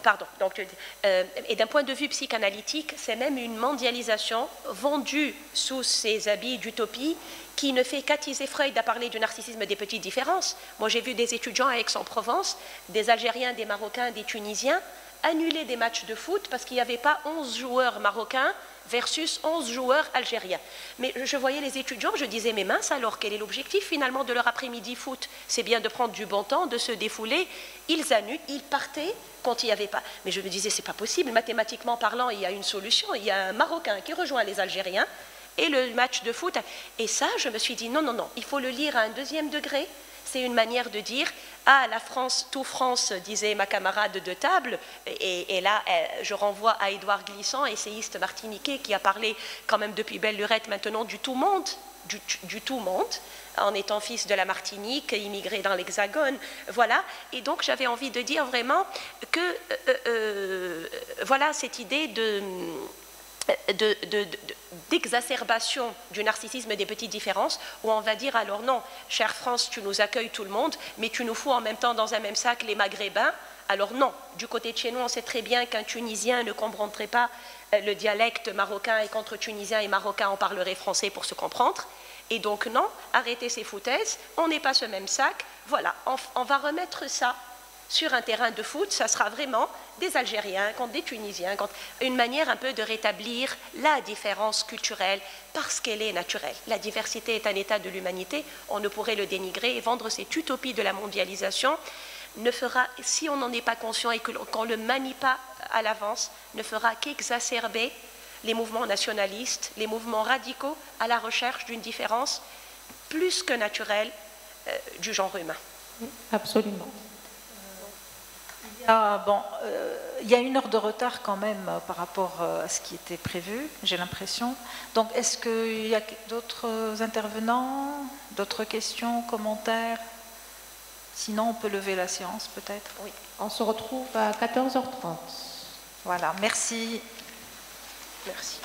et d'un point de vue psychanalytique, c'est même une mondialisation vendue sous ces habits d'utopie qui ne fait qu'attiser Freud à parler du narcissisme des petites différences. Moi, j'ai vu des étudiants à Aix-en-Provence, des Algériens, des Marocains, des Tunisiens, annuler des matchs de foot parce qu'il n'y avait pas 11 joueurs marocains versus 11 joueurs algériens. Mais je voyais les étudiants, je disais, mais mince, alors quel est l'objectif finalement de leur après-midi foot? C'est bien de prendre du bon temps, de se défouler. Ils annulent, ils partaient quand il n'y avait pas. Mais je me disais, c'est pas possible, mathématiquement parlant, il y a une solution. Il y a un Marocain qui rejoint les Algériens et le match de foot. Et ça, je me suis dit, non, il faut le lire à un deuxième degré. C'est une manière de dire, ah, la France, tout France, disait ma camarade de table, et là, je renvoie à Édouard Glissant, essayiste martiniquais, qui a parlé quand même depuis belle lurette maintenant du tout monde, du tout monde, en étant fils de la Martinique, immigré dans l'Hexagone, voilà. Et donc, j'avais envie de dire vraiment que, voilà, cette idée d'exacerbation du narcissisme des petites différences, où on va dire alors non, chère France, tu nous accueilles tout le monde, mais tu nous fous en même temps dans un même sac les Maghrébins. Alors non, du côté de chez nous, on sait très bien qu'un Tunisien ne comprendrait pas le dialecte marocain et qu'entre Tunisiens et Marocains, on parlerait français pour se comprendre. Et donc non, arrêtez ces foutaises, on n'est pas ce même sac. Voilà, on va remettre ça sur un terrain de foot, ça sera vraiment des Algériens contre des Tunisiens, contre une manière un peu de rétablir la différence culturelle parce qu'elle est naturelle. La diversité est un état de l'humanité, on ne pourrait le dénigrer et vendre cette utopie de la mondialisation ne fera, si on n'en est pas conscient et qu'on ne le manie pas à l'avance, ne fera qu'exacerber les mouvements nationalistes, les mouvements radicaux à la recherche d'une différence plus que naturelle du genre humain. Absolument. Il y a 1 heure de retard quand même par rapport à ce qui était prévu, j'ai l'impression. Donc, est-ce qu'il y a d'autres intervenants, d'autres questions, commentaires? Sinon, on peut lever la séance peut-être. Oui. On se retrouve à 14h30. Voilà, merci. Merci.